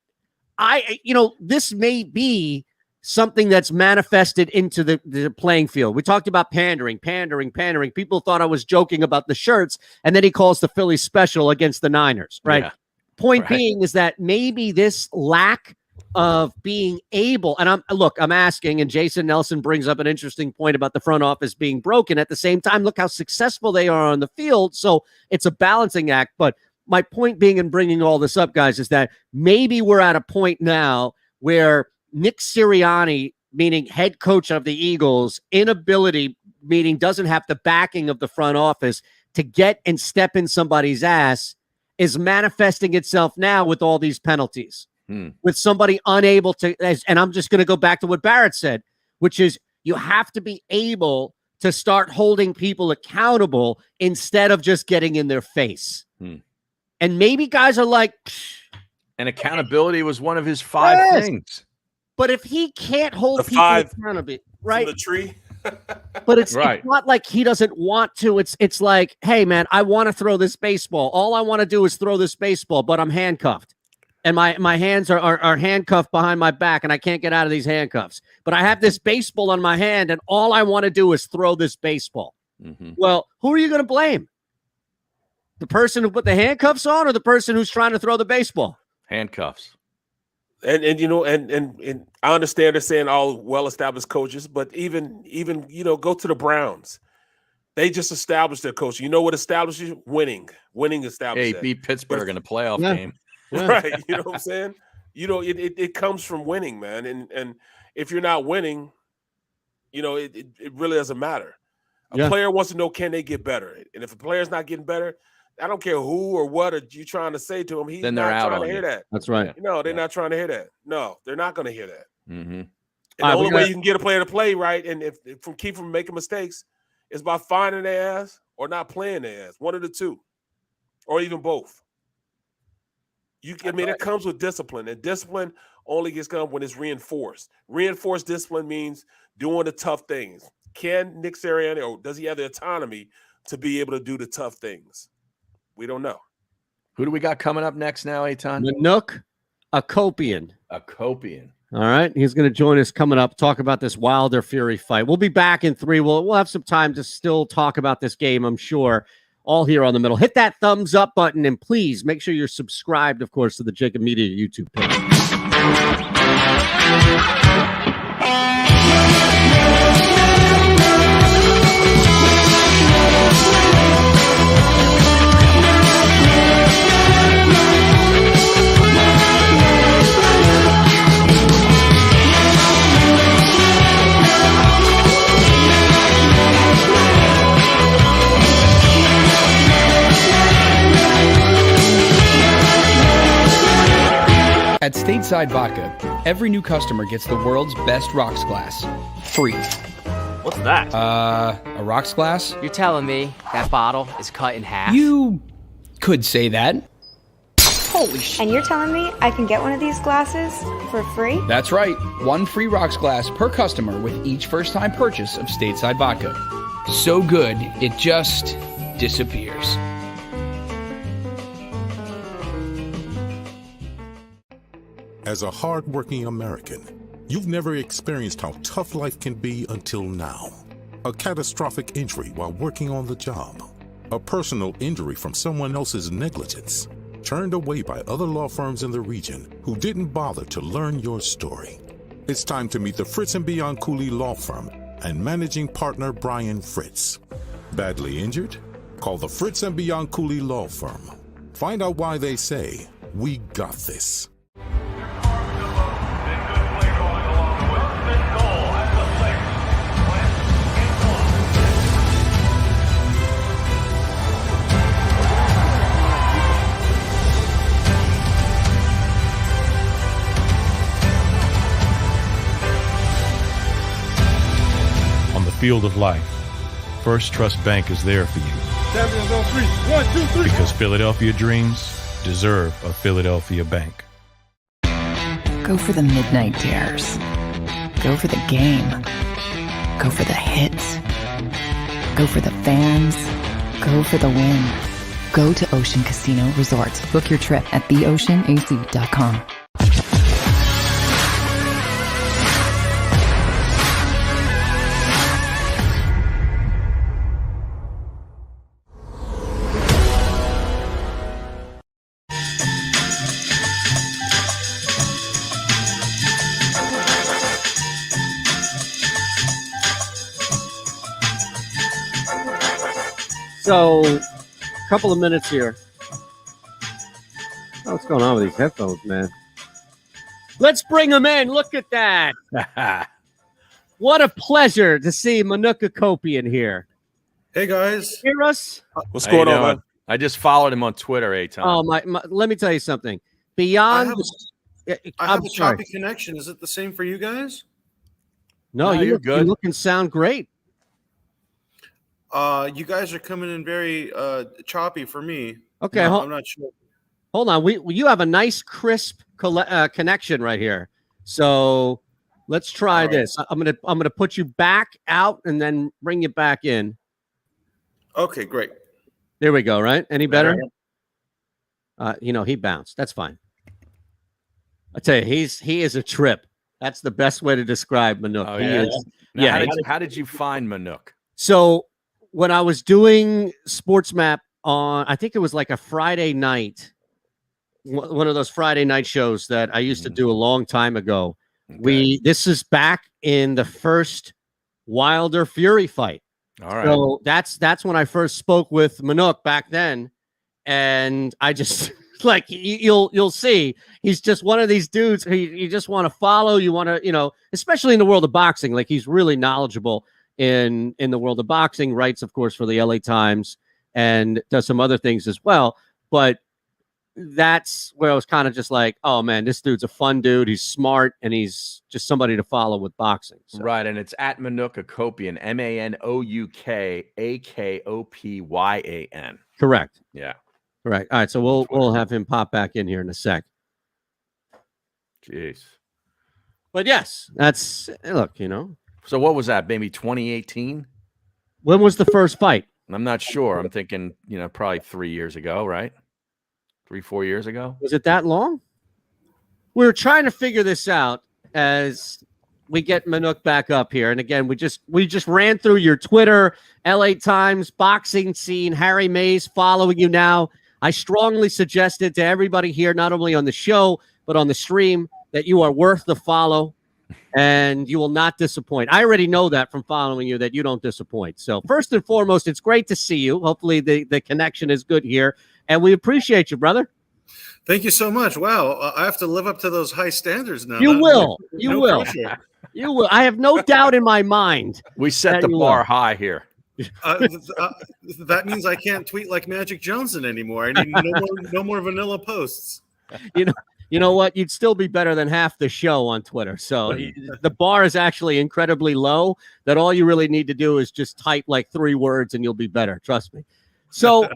this may be something that's manifested into the playing field. We talked about pandering. People thought I was joking about the shirts, and then he calls the Philly special against the Niners, right? Yeah. Point being is that maybe this lack of being able, and I'm asking, and Jason Nelson brings up an interesting point about the front office being broken. At the same time, look how successful they are on the field. So it's a balancing act. But my point being in bringing all this up, guys, is that maybe we're at a point now where Nick Sirianni, meaning head coach of the Eagles, inability, meaning doesn't have the backing of the front office to get and step in somebody's ass, is manifesting itself now with all these penalties, with somebody unable to, and I'm just going to go back to what Barrett said, which is you have to be able to start holding people accountable instead of just getting in their face. And maybe guys are like, and accountability was one of his 5 things. But if he can't hold people accountable, right? The tree. But it's not like he doesn't want to. It's like, hey, man, I want to throw this baseball. All I want to do is throw this baseball, but I'm handcuffed. And my hands are handcuffed behind my back, and I can't get out of these handcuffs. But I have this baseball on my hand, and all I want to do is throw this baseball. Well, who are you going to blame? The person who put the handcuffs on or the person who's trying to throw the baseball? Handcuffs. And I understand they're saying all well-established coaches, but even go to the Browns. They just established their coach. You know what establishes winning? Winning established. Hey, beat Pittsburgh in a playoff game. Right. You know what I'm saying? It comes from winning, man. And if you're not winning, it really doesn't matter. A player wants to know, can they get better? And if a player's not getting better, I don't care who or what are you trying to say to him. He's then not they're out trying to on hear that. That's right. They're not trying to hear that. No, they're not going to hear that. And the right, only way you can get a player to play right and keep from making mistakes is by finding their ass or not playing their ass. One of the two, or even both. It comes with discipline, and discipline only gets done when it's reinforced. Reinforced discipline means doing the tough things. Can Nick Sirianni, or does he have the autonomy to be able to do the tough things? We don't know. Who do we got coming up next now, Eytan? Manuk Akopian. All right. He's going to join us coming up, talk about this Wilder Fury fight. We'll be back in 3. We'll have some time to still talk about this game, I'm sure, all here on the middle. Hit that thumbs up button, and please make sure you're subscribed, of course, to the JAKIB Media YouTube page. At Stateside Vodka, every new customer gets the world's best rocks glass, free. What's that? A rocks glass? You're telling me that bottle is cut in half? You could say that. Holy shit. And you're telling me I can get one of these glasses for free? That's right. 1 free rocks glass per customer with each first-time purchase of Stateside Vodka. So good, it just disappears. As a hard-working American, you've never experienced how tough life can be until now. a catastrophic injury while working on the job, a personal injury from someone else's negligence, turned away by other law firms in the region who didn't bother to learn your story. It's time to meet the Fritz and Beyond Cooley Law Firm and managing partner Brian Fritz. Badly injured? Call the Fritz and Beyond Cooley Law Firm. Find out why they say, "We got this." On the field of life, First Trust Bank is there for you. Champions on 3. 1, 2, 3. Because Philadelphia dreams deserve a Philadelphia bank. Go for the midnight dares. Go for the game. Go for the hits. Go for the fans. Go for the win. Go to Ocean Casino Resort. Book your trip at theoceanac.com. So, a couple of minutes here. Oh, what's going on with these headphones, man? Let's bring them in. Look at that. What a pleasure to see Manuka Kopian here. Hey, guys. Hear us? What's How going you on, doing? man? I just followed him on Twitter, Eytan. Oh, my, let me tell you something. Beyond. I have a choppy connection. Is it the same for you guys? No, you're good. You look and sound great. You guys are coming in very choppy for me. Okay, No, I'm not sure. Hold on. You have a nice crisp connection right here. So let's try this. I'm gonna put you back out and then bring you back in. Okay, great. There we go. Right? Any better? He bounced. That's fine. I tell you, he is a trip. That's the best way to describe Manuk. Oh, He yeah? is- Now, yeah. How did you find Manuk? So when I was doing Sports Map on, I think it was like a Friday night, one of those Friday night shows that I used to do a long time ago. Okay. This is back in the first Wilder Fury fight. All right. So that's when I first spoke with Manuk back then, and I just like you'll see he's just one of these dudes who you just want to follow. You want to especially in the world of boxing, like he's really knowledgeable in the world of boxing. Writes, of course, for the LA Times and does some other things as well. But that's where I was kind of just like, oh man, this dude's a fun dude. He's smart and he's just somebody to follow with boxing. So. Right, and it's at Manuka Kopian, MANOUKAKOPYAN. Correct. Yeah. Correct. All right, so we'll have him pop back in here in a sec. Jeez. But yes, that's look, So what was that? Maybe 2018? When was the first fight? I'm not sure. I'm thinking, probably 3 years ago, right? 3-4 years ago. Was it that long? We were trying to figure this out as we get Manuk back up here. And again, we just ran through your Twitter, LA Times, boxing scene, Harry Mays following you now. I strongly suggested to everybody here, not only on the show, but on the stream, that you are worth the follow and you will not disappoint. I already know that from following you, that you don't disappoint. So first and foremost, it's great to see you. Hopefully the connection is good here. And we appreciate you, brother. Thank you so much. Wow, I have to live up to those high standards now. You will. You No will. pressure. You will. I have no doubt in my mind. We set the you bar will. high here. That means I can't tweet like Magic Johnson anymore. I need no more vanilla posts. You know what? You'd still be better than half the show on Twitter. So the bar is actually incredibly low, that all you really need to do is just type like 3 words and you'll be better. Trust me. So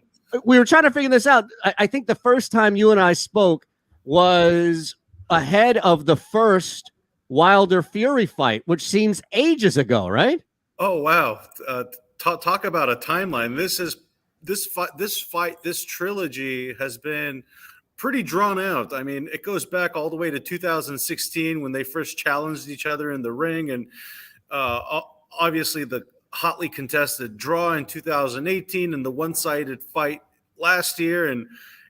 we were trying to figure this out. I think the first time you and I spoke was ahead of the first Wilder Fury fight, which seems ages ago, right? Oh, wow. Talk about a timeline. This trilogy has been pretty drawn out. I mean, it goes back all the way to 2016 when they first challenged each other in the ring. And obviously the hotly contested draw in 2018 and the one-sided fight last year, and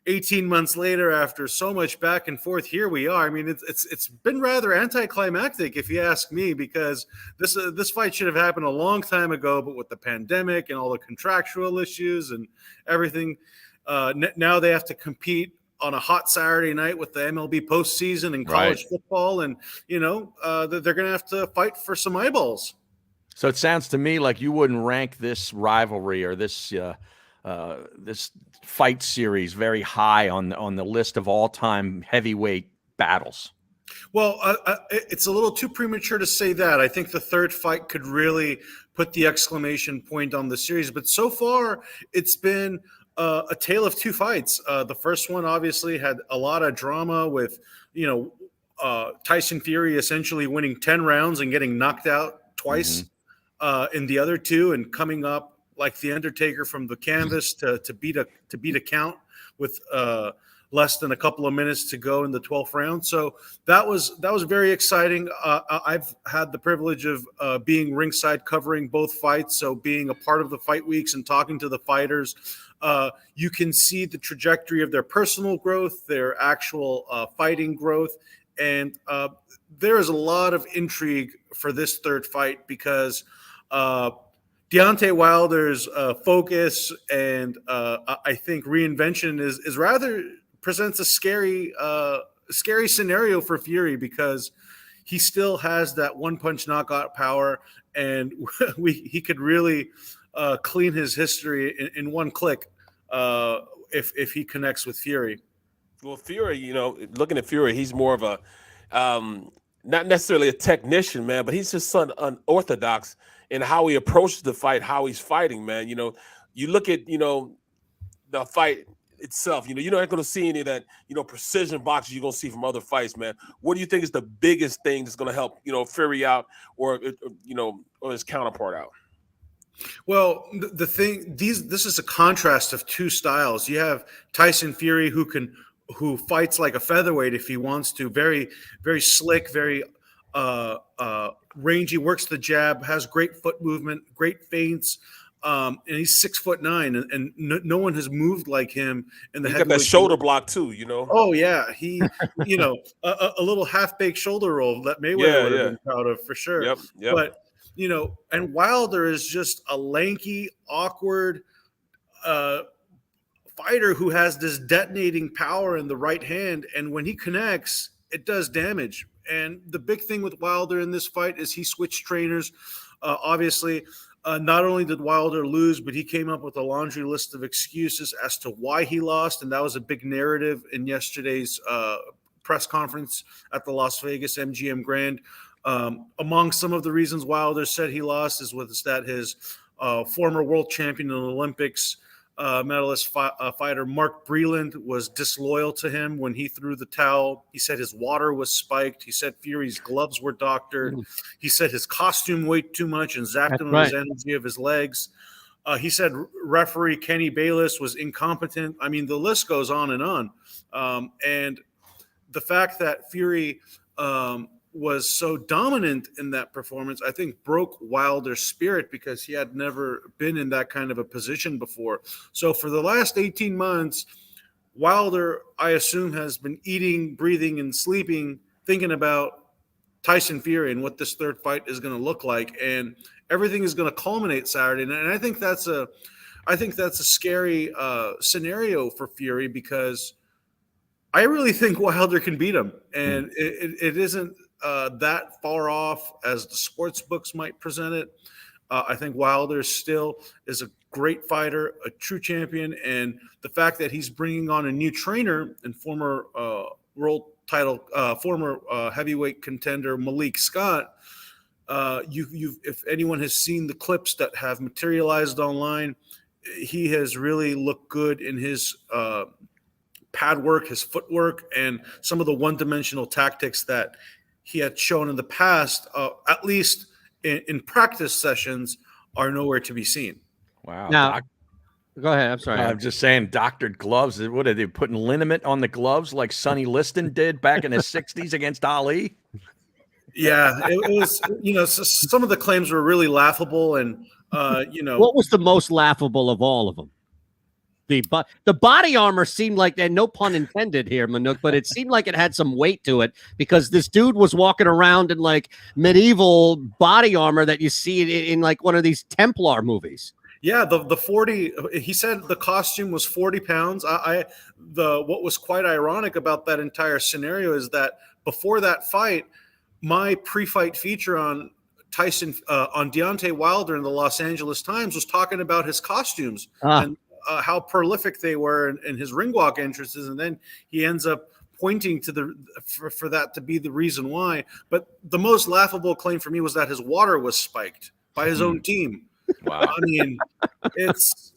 18 months later, after so much back and forth, here we are. I mean, it's been rather anticlimactic, if you ask me, because this fight should have happened a long time ago, but with the pandemic and all the contractual issues and everything, now they have to compete on a hot Saturday night with the MLB postseason and college football, and they're going to have to fight for some eyeballs. So it sounds to me like you wouldn't rank this rivalry or this this fight series very high on the list of all-time heavyweight battles. Well, it's a little too premature to say that. I think the third fight could really put the exclamation point on the series. But so far, it's been a tale of two fights. The first one obviously had a lot of drama with, Tyson Fury essentially winning 10 rounds and getting knocked out twice in the other two, and coming up like the Undertaker from the canvas to beat a count with less than a couple of minutes to go in the 12th round. So that was very exciting. I've had the privilege of being ringside covering both fights, so being a part of the fight weeks and talking to the fighters. You can see the trajectory of their personal growth, their actual fighting growth, and there is a lot of intrigue for this third fight because Deontay Wilder's focus and I think reinvention is rather presents a scary scenario for Fury, because he still has that one-punch knockout power, and he could really clean his history in one click if he connects with Fury. Well, Fury, looking at Fury, he's more of a not necessarily a technician, man, but he's just unorthodox in how he approaches the fight, how he's fighting, man. You look at, the fight itself, you're not going to see any of that, precision boxing you're going to see from other fights, man. What do you think is the biggest thing that's going to help, Fury out or his counterpart out? Well, the thing, this is a contrast of two styles. You have Tyson Fury who fights like a featherweight if he wants to, very, very slick, very rangy, works the jab, has great foot movement, great feints, and he's 6'9", and no one has moved like him in the head. Got that shoulder block too, Oh yeah, he, a little half-baked shoulder roll that Mayweather would have been proud of for sure. Yep. But and Wilder is just a lanky, awkward fighter who has this detonating power in the right hand, and when he connects, it does damage. And the big thing with Wilder in this fight is he switched trainers. Obviously, not only did Wilder lose, but he came up with a laundry list of excuses as to why he lost, and that was a big narrative in yesterday's press conference at the Las Vegas MGM Grand. Among some of the reasons Wilder said he lost was that his former world champion in the Olympics medalist fighter Mark Breland was disloyal to him when he threw the towel. He said his water was spiked. He said Fury's gloves were doctored. He said his costume weighed too much and zapped him with his energy of his legs. He said referee Kenny Bayless was incompetent. I mean, the list goes on and on. And the fact that Fury was so dominant in that performance, I think broke Wilder's spirit, because he had never been in that kind of a position before. So for the last 18 months, Wilder, I assume, has been eating, breathing, and sleeping, thinking about Tyson Fury and what this third fight is going to look like. And everything is going to culminate Saturday. And I think that's a scary scenario for Fury, because I really think Wilder can beat him. And it isn't that far off as the sports books might present it. I think Wilder still is a great fighter, a true champion, and the fact that he's bringing on a new trainer and former world title, former heavyweight contender Malik Scott. If anyone has seen the clips that have materialized online, he has really looked good in his pad work, his footwork, and some of the one-dimensional tactics that he had shown in the past, at least in practice sessions, are nowhere to be seen. Wow. Now, go ahead. I'm sorry. I'm just saying, doctored gloves. What are they putting liniment on the gloves like Sonny Liston did back in the 60s against Ali? Yeah, it was, some of the claims were really laughable. And What was the most laughable of all of them? The body armor seemed like, and no pun intended here, Manuk, but it seemed like it had some weight to it because this dude was walking around in like medieval body armor that you see in like one of these Templar movies. Yeah, the 40. He said the costume was 40 pounds. What was quite ironic about that entire scenario is that before that fight, my pre-fight feature on Deontay Wilder in the Los Angeles Times was talking about his costumes and how prolific they were in his ring walk entrances, and then he ends up pointing to for that to be the reason why. But the most laughable claim for me was that his water was spiked by his own team. Wow. I mean, it's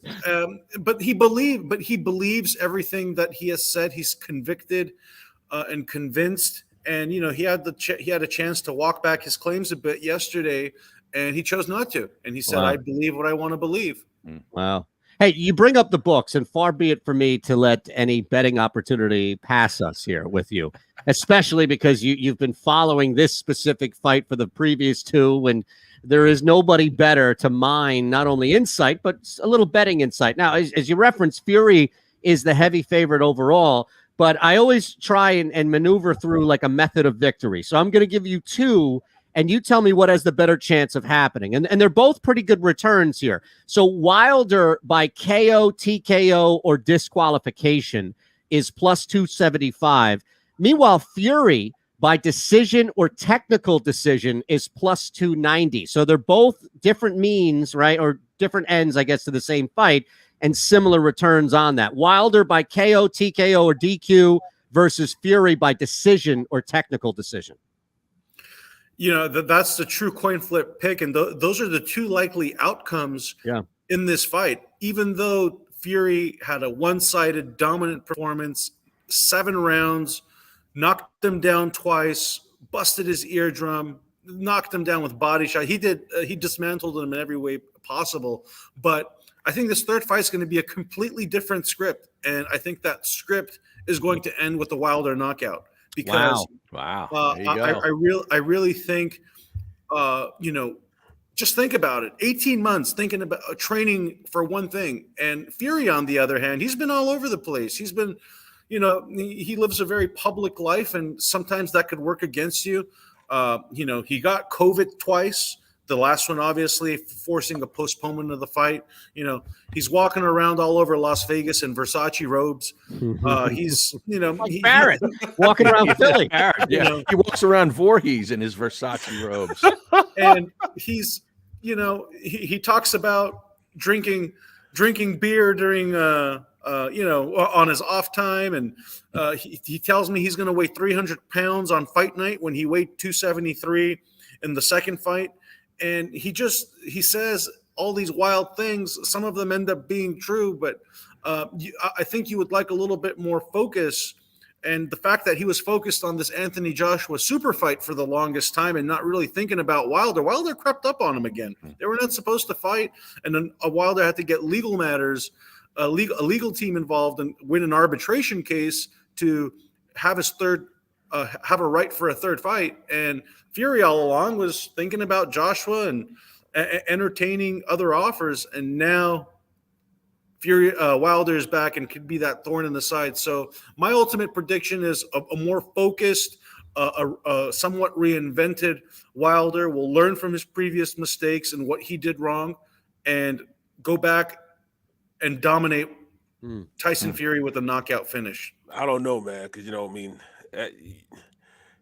but he believes everything that he has said. He's convicted and convinced, and he had a chance to walk back his claims a bit yesterday, and he chose not to. And he said, "I believe what I want to believe." Wow. Hey, you bring up the books, and far be it for me to let any betting opportunity pass us here with you, especially because you've been following this specific fight for the previous two, and there is nobody better to mine not only insight, but a little betting insight. Now, as you referenced, Fury is the heavy favorite overall, but I always try and maneuver through like a method of victory. So I'm going to give you two, and you tell me what has the better chance of happening. And they're both pretty good returns here. So Wilder by KO, TKO, or disqualification is plus 275. Meanwhile, Fury by decision or technical decision is plus 290. So they're both different means, right? Or different ends, I guess, to the same fight, and similar returns on that. Wilder by KO, TKO, or DQ versus Fury by decision or technical decision. That's the true coin flip pick, and those are the two likely outcomes in this fight. Even though Fury had a one-sided dominant performance, 7 rounds, knocked him down twice, busted his eardrum, knocked him down with body shot. He dismantled him in every way possible. But I think this third fight is going to be a completely different script, and I think that script is going to end with the Wilder knockout. Because wow. I really think, just think about it. 18 months thinking about training for one thing, and Fury, on the other hand, he's been all over the place. He's been, he lives a very public life, and sometimes that could work against you. He got COVID twice. The last one, obviously, forcing a postponement of the fight. He's walking around all over Las Vegas in Versace robes. He's, like Barrett walking around Philly. Barrett, he walks around Voorhees in his Versace robes, and he's, he talks about drinking beer during, on his off time, and he tells me he's going to weigh 300 pounds on fight night when he weighed 273 in the second fight. And he says all these wild things. Some of them end up being true, but I think you would like a little bit more focus. And the fact that he was focused on this Anthony Joshua super fight for the longest time and not really thinking about Wilder. Wilder crept up on him again. They were not supposed to fight, and then Wilder had to get legal matters, a legal team involved, and win an arbitration case to have his have a right for a third fight. And Fury all along was thinking about Joshua and entertaining other offers, and now Wilder is back and could be that thorn in the side. So my ultimate prediction is a more focused, somewhat reinvented Wilder will learn from his previous mistakes and what he did wrong, and go back and dominate Tyson Fury with a knockout finish. I don't know, man, because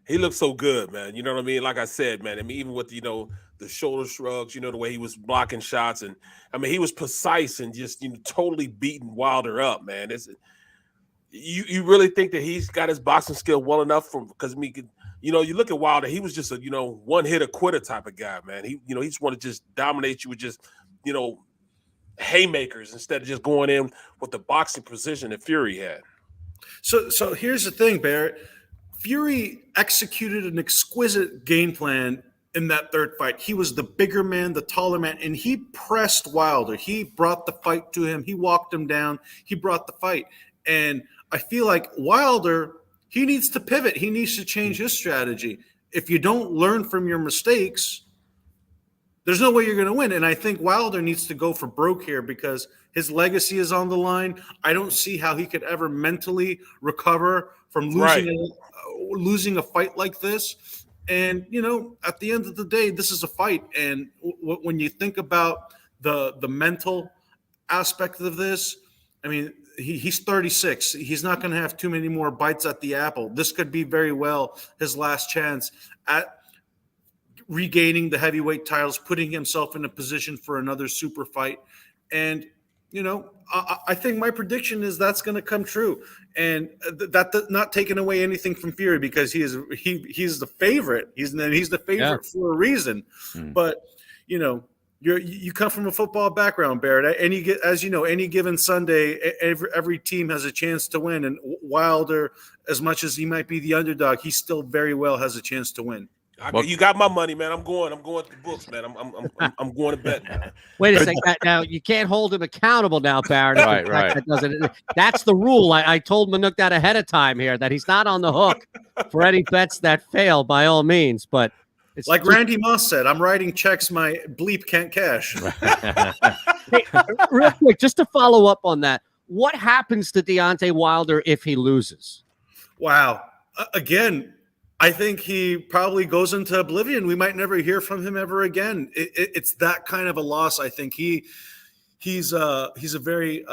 he looked so good, man. You know what I mean? Like I said, man, even with, the shoulder shrugs, the way he was blocking shots. And he was precise and just, totally beating Wilder up, man. You really think that he's got his boxing skill well enough because you look at Wilder, he was just a, one hitter quitter type of guy, man. He just want to just dominate you with just, haymakers instead of just going in with the boxing precision that Fury had. So here's the thing, Barrett. Fury executed an exquisite game plan in that third fight. He was the bigger man, the taller man, and he pressed Wilder. He brought the fight to him. He walked him down. He brought the fight. And I feel like Wilder, he needs to pivot. He needs to change his strategy. If you don't learn from your mistakes, there's no way you're going to win. And I think Wilder needs to go for broke here because his legacy is on the line. I don't see how he could ever mentally recover from losing a fight like this. And, at the end of the day, this is a fight. And when you think about the mental aspect of this, I mean, he's 36. He's not going to have too many more bites at the apple. This could be very well his last chance at regaining the heavyweight titles, putting himself in a position for another super fight. And, I think my prediction is that's going to come true. And that not taking away anything from Fury because he's the favorite. He's the favorite for a reason. But, you come from a football background, Barrett. Any given Sunday, every team has a chance to win. And Wilder, as much as he might be the underdog, he still very well has a chance to win. You got my money, man. I'm going to the books, man. I'm going to bet, man. Wait a second. Now you can't hold him accountable now, Barrett. Right. That's the rule. I told Manuk that ahead of time here that he's not on the hook for any bets that fail by all means. But it's like Randy Moss said, I'm writing checks my bleep can't cash. Hey, real quick, just to follow up on that, what happens to Deontay Wilder if he loses? Wow. Again, I think he probably goes into oblivion. We might never hear from him ever again. It's that kind of a loss. I think he's a very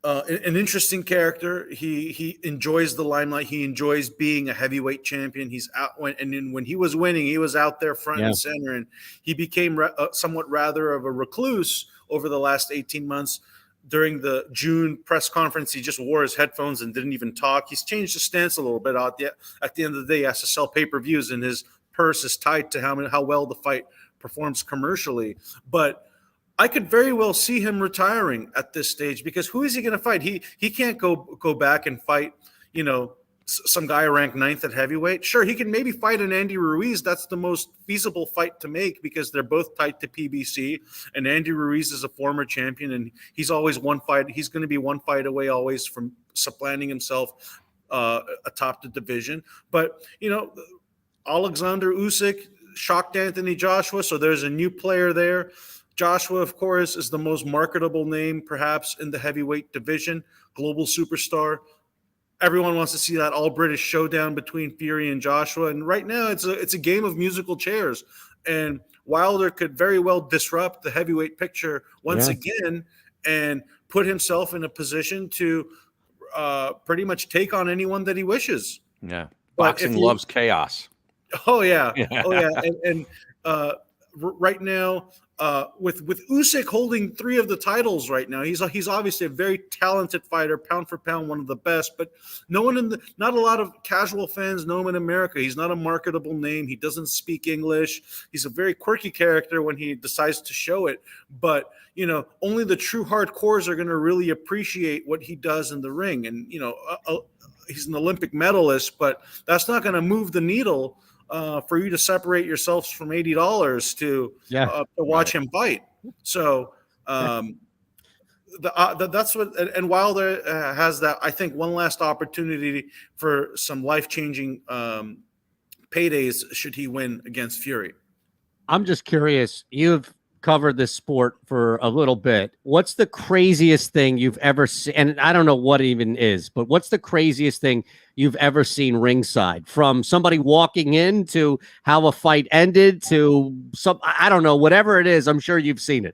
an interesting character. He enjoys the limelight. He enjoys being a heavyweight champion. He's out when he was winning, he was out there front and center, and he became somewhat rather of a recluse over the last 18 months. During the June press conference, he just wore his headphones and didn't even talk. He's changed his stance a little bit. At the end of the day, he has to sell pay-per-views, and his purse is tied to how well the fight performs commercially. But I could very well see him retiring at this stage because who is he going to fight? He can't go back and fight, some guy ranked 9th at heavyweight. Sure, he can maybe fight an Andy Ruiz. That's the most feasible fight to make because they're both tied to PBC. And Andy Ruiz is a former champion, and he's always one fight. He's going to be one fight away always from supplanting himself atop the division. But, Alexander Usyk shocked Anthony Joshua, so there's a new player there. Joshua, of course, is the most marketable name perhaps in the heavyweight division, global superstar. Everyone wants to see that all-British showdown between Fury and Joshua. And right now it's a game of musical chairs. And Wilder could very well disrupt the heavyweight picture once again and put himself in a position to pretty much take on anyone that he wishes. Yeah. Boxing loves chaos. Oh, yeah. And right now, with Usyk holding 3 of the titles right now, he's obviously a very talented fighter, pound for pound, one of the best. But not a lot of casual fans know him in America. He's not a marketable name. He doesn't speak English. He's a very quirky character when he decides to show it. But only the true hardcores are going to really appreciate what he does in the ring. And he's an Olympic medalist, but that's not going to move the needle. For you to separate yourselves from $80 to watch him fight. So that's what, and Wilder has that, I think, one last opportunity for some life-changing paydays should he win against Fury. I'm just curious. You've covered this sport for a little bit. What's the craziest thing you've ever seen? And I don't know what it even is, but what's the craziest thing you've ever seen ringside, from somebody walking in to how a fight ended to I don't know, whatever it is, I'm sure you've seen it.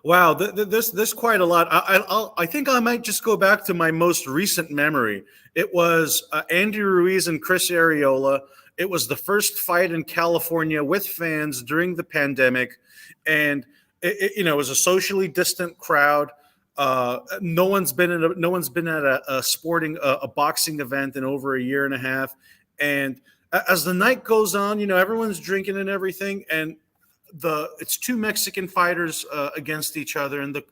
Wow. There's quite a lot. I think I might just go back to my most recent memory. It was Andy Ruiz and Chris Arreola. It was the first fight in California with fans during the pandemic. And it was a socially distant crowd. No one's been at a boxing event in over a year and a half. And as the night goes on, everyone's drinking and everything. And it's 2 Mexican fighters against each other, and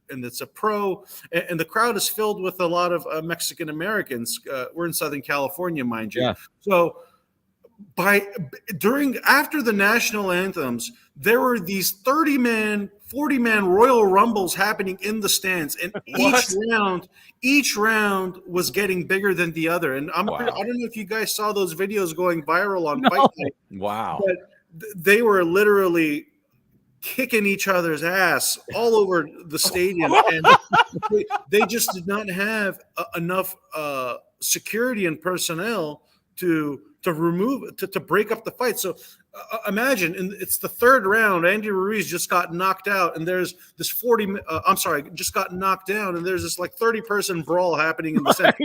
it's a pro, and the crowd is filled with a lot of Mexican Americans. We're in Southern California, mind you. Yeah. So after the national anthems, there were these 30-man, 40-man Royal Rumbles happening in the stands, and each round was getting bigger than the other. And I don't know if you guys saw those videos going viral on Fight Night. Wow. But they were literally kicking each other's ass all over the stadium, and they just did not have enough security and personnel to break up the fight. So imagine, it's the third round. Andy Ruiz just got knocked out, and there's this just got knocked down, and there's this like 30-person brawl happening in the center.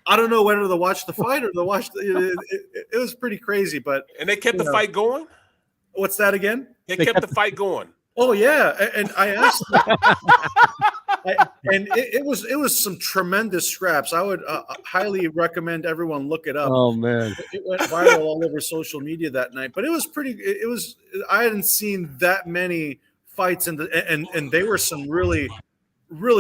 I don't know whether to watch the fight or to watch it was pretty crazy, but they kept the fight going. What's that again? They kept the fight going. Oh yeah, and I asked, and it was some tremendous scraps. I would highly recommend everyone look it up. Oh man, it went viral all over social media that night. But it was pretty. I hadn't seen that many fights, and they were some really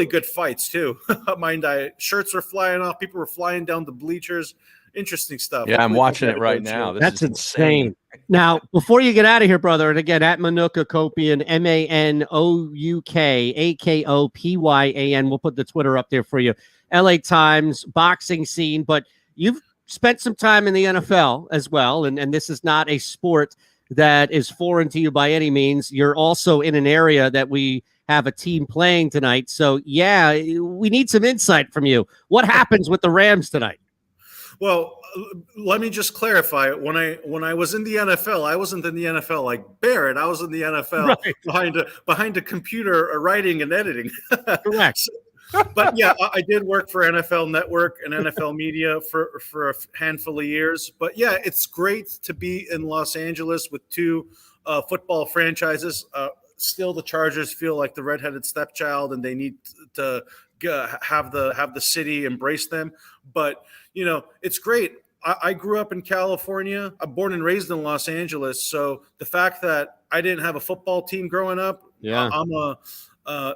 good fights too. Mind I, shirts were flying off, people were flying down the bleachers. Interesting stuff. Yeah, I'm watching it right now. That's insane. Now, before you get out of here, brother, and again, at Manuka Kopian, MANOUKAKOPYAN, we'll put the Twitter up there for you. LA Times, boxing scene, but you've spent some time in the NFL as well, and this is not a sport that is foreign to you by any means. You're also in an area that we have a team playing tonight. So, yeah, we need some insight from you. What happens with the Rams tonight? Well, let me just clarify. When I was in the NFL, I wasn't in the NFL like Barrett. I was in the NFL behind a computer, writing and editing. Correct. But yeah, I did work for NFL Network and NFL Media for a handful of years. But yeah, it's great to be in Los Angeles with two football franchises. Still, the Chargers feel like the redheaded stepchild, and they need to have the city embrace them. But you know, it's great. I grew up in California. I'm born and raised in Los Angeles. So the fact that I didn't have a football team growing up,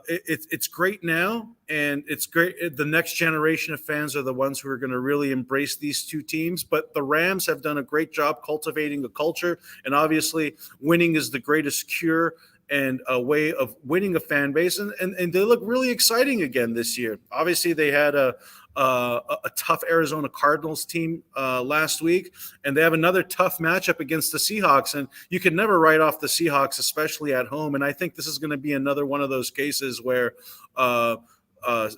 it's great now, and it's great. The next generation of fans are the ones who are going to really embrace these two teams. But the Rams have done a great job cultivating a culture, and obviously, winning is the greatest cure and a way of winning a fan base, and they look really exciting again this year. Obviously, they had a tough Arizona Cardinals team last week, and they have another tough matchup against the Seahawks, and you can never write off the Seahawks, especially at home. And I think this is going to be another one of those cases where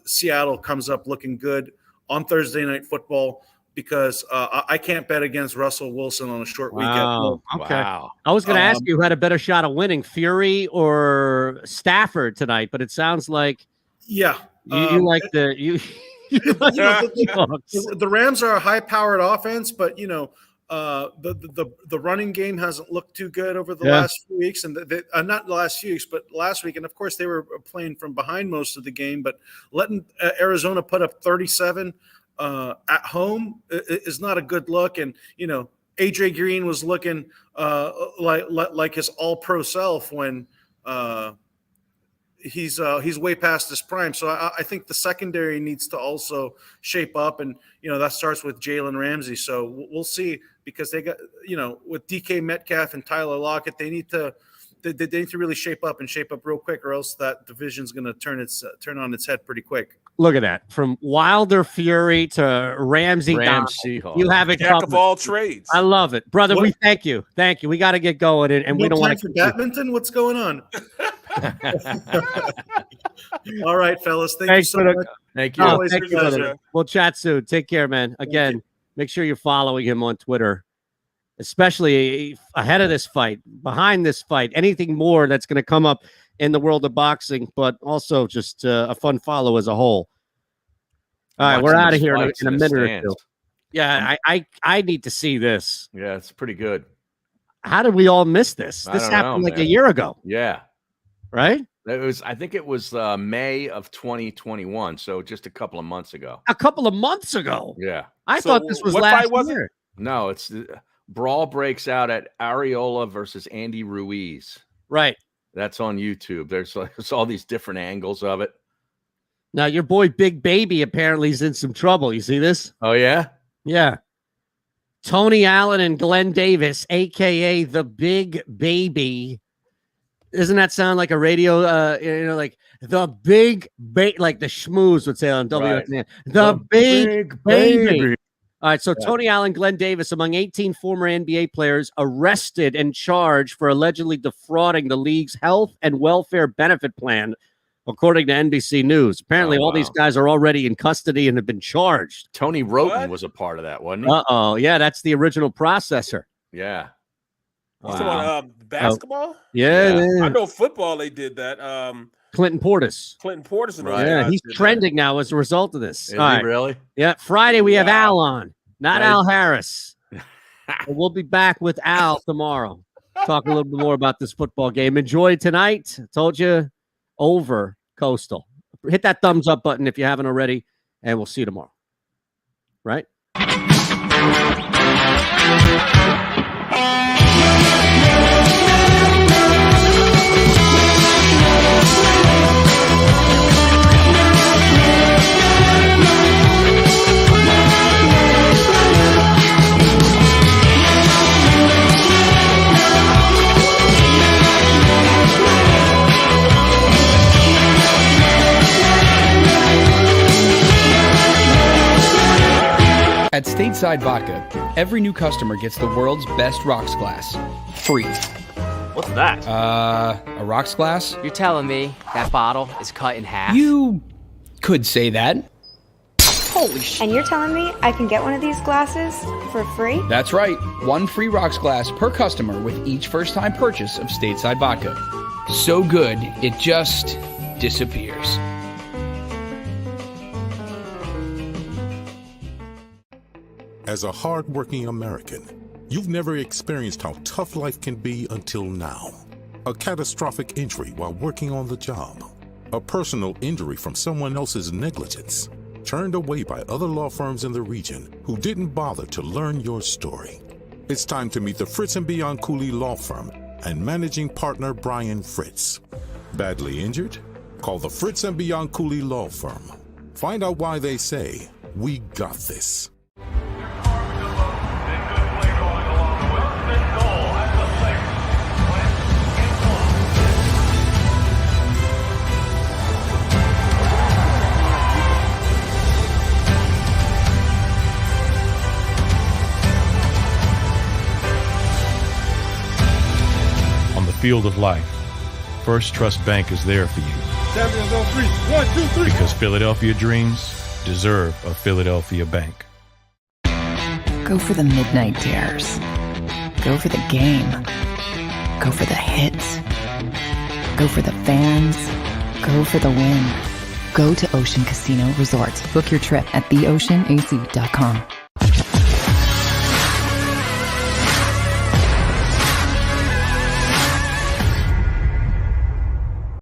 Seattle comes up looking good on Thursday Night Football, because I can't bet against Russell Wilson on a short weekend. Okay. Wow. I was going to ask you who had a better shot of winning, Fury or Stafford tonight, but it sounds like you like the the Rams are a high-powered offense, but the running game hasn't looked too good over the last few weeks, and not the last few weeks, but last week. And of course, they were playing from behind most of the game, but letting Arizona put up 37 at home is not a good look. And AJ Green was looking like his all-pro self when he's way past his prime. So I think the secondary needs to also shape up, and that starts with Jalen Ramsey. So we'll see, because they got with DK Metcalf and Tyler Lockett, they need to really shape up real quick, or else that division's going to turn on its head pretty quick. Look at that, from Wilder Fury to Ramsey. Seahawks. You have it Jack of all trades. I love it, brother. We thank you. We got to get going, and we don't want to. Badminton. What's going on? All right, fellas. Thank you so much. Thank you. Thank you, brother. We'll chat soon. Take care, man. Again, make sure you're following him on Twitter, especially ahead of this fight, behind this fight, anything more that's going to come up in the world of boxing, but also just a fun follow as a whole. All right, we're out of here in a minute or two. Yeah, I need to see this. Yeah, it's pretty good. How did we all miss this? This happened like a year ago. Yeah. Right? I think it was May of 2021, so just a couple of months ago. A couple of months ago? Yeah. I thought this was last year. No, it's brawl breaks out at Areola versus Andy Ruiz. Right. That's on YouTube. There's all these different angles of it. Now, your boy Big Baby apparently is in some trouble. You see this? Oh, yeah? Yeah. Tony Allen and Glenn Davis, a.k.a. the Big Baby. Doesn't that sound like a radio, like the Big Baby, like the schmooze would say on WFN. The Big Baby. All right, so Tony Allen, Glenn Davis, among 18 former NBA players arrested and charged for allegedly defrauding the league's health and welfare benefit plan, according to NBC News. Apparently, all these guys are already in custody and have been charged. Tony Roten was a part of that, wasn't he? Uh-oh. Yeah, that's the original processor. Yeah. Wow. Basketball? Yeah. I know football, they did that. Clinton Portis. And he's trending now as a result of this. Is he really? Yeah. Friday, we have Al on, not Al Harris. We'll be back with Al tomorrow. Talk a little bit more about this football game. Enjoy tonight. I told you, over Coastal. Hit that thumbs up button if you haven't already, and we'll see you tomorrow. Right? At Stateside Vodka, every new customer gets the world's best rocks glass, free. What's that? A rocks glass? You're telling me that bottle is cut in half? You could say that. Holy shit. And you're telling me I can get one of these glasses for free? That's right. One free rocks glass per customer with each first-time purchase of Stateside Vodka. So good, it just disappears. As a hard-working American, you've never experienced how tough life can be until now. A catastrophic injury while working on the job. A personal injury from someone else's negligence. Turned away by other law firms in the region who didn't bother to learn your story. It's time to meet the Fritz & Bianculli Law Firm and managing partner Brian Fritz. Badly injured? Call the Fritz & Bianculli Law Firm. Find out why they say, "We got this." Field of life, First Trust Bank is there for you. Champions on 3. 1, 2, 3. Because Philadelphia dreams deserve a Philadelphia bank. Go for the midnight dares. Go for the game. Go for the hits. Go for the fans. Go for the win. Go to Ocean Casino Resort. Book your trip at theoceanac.com.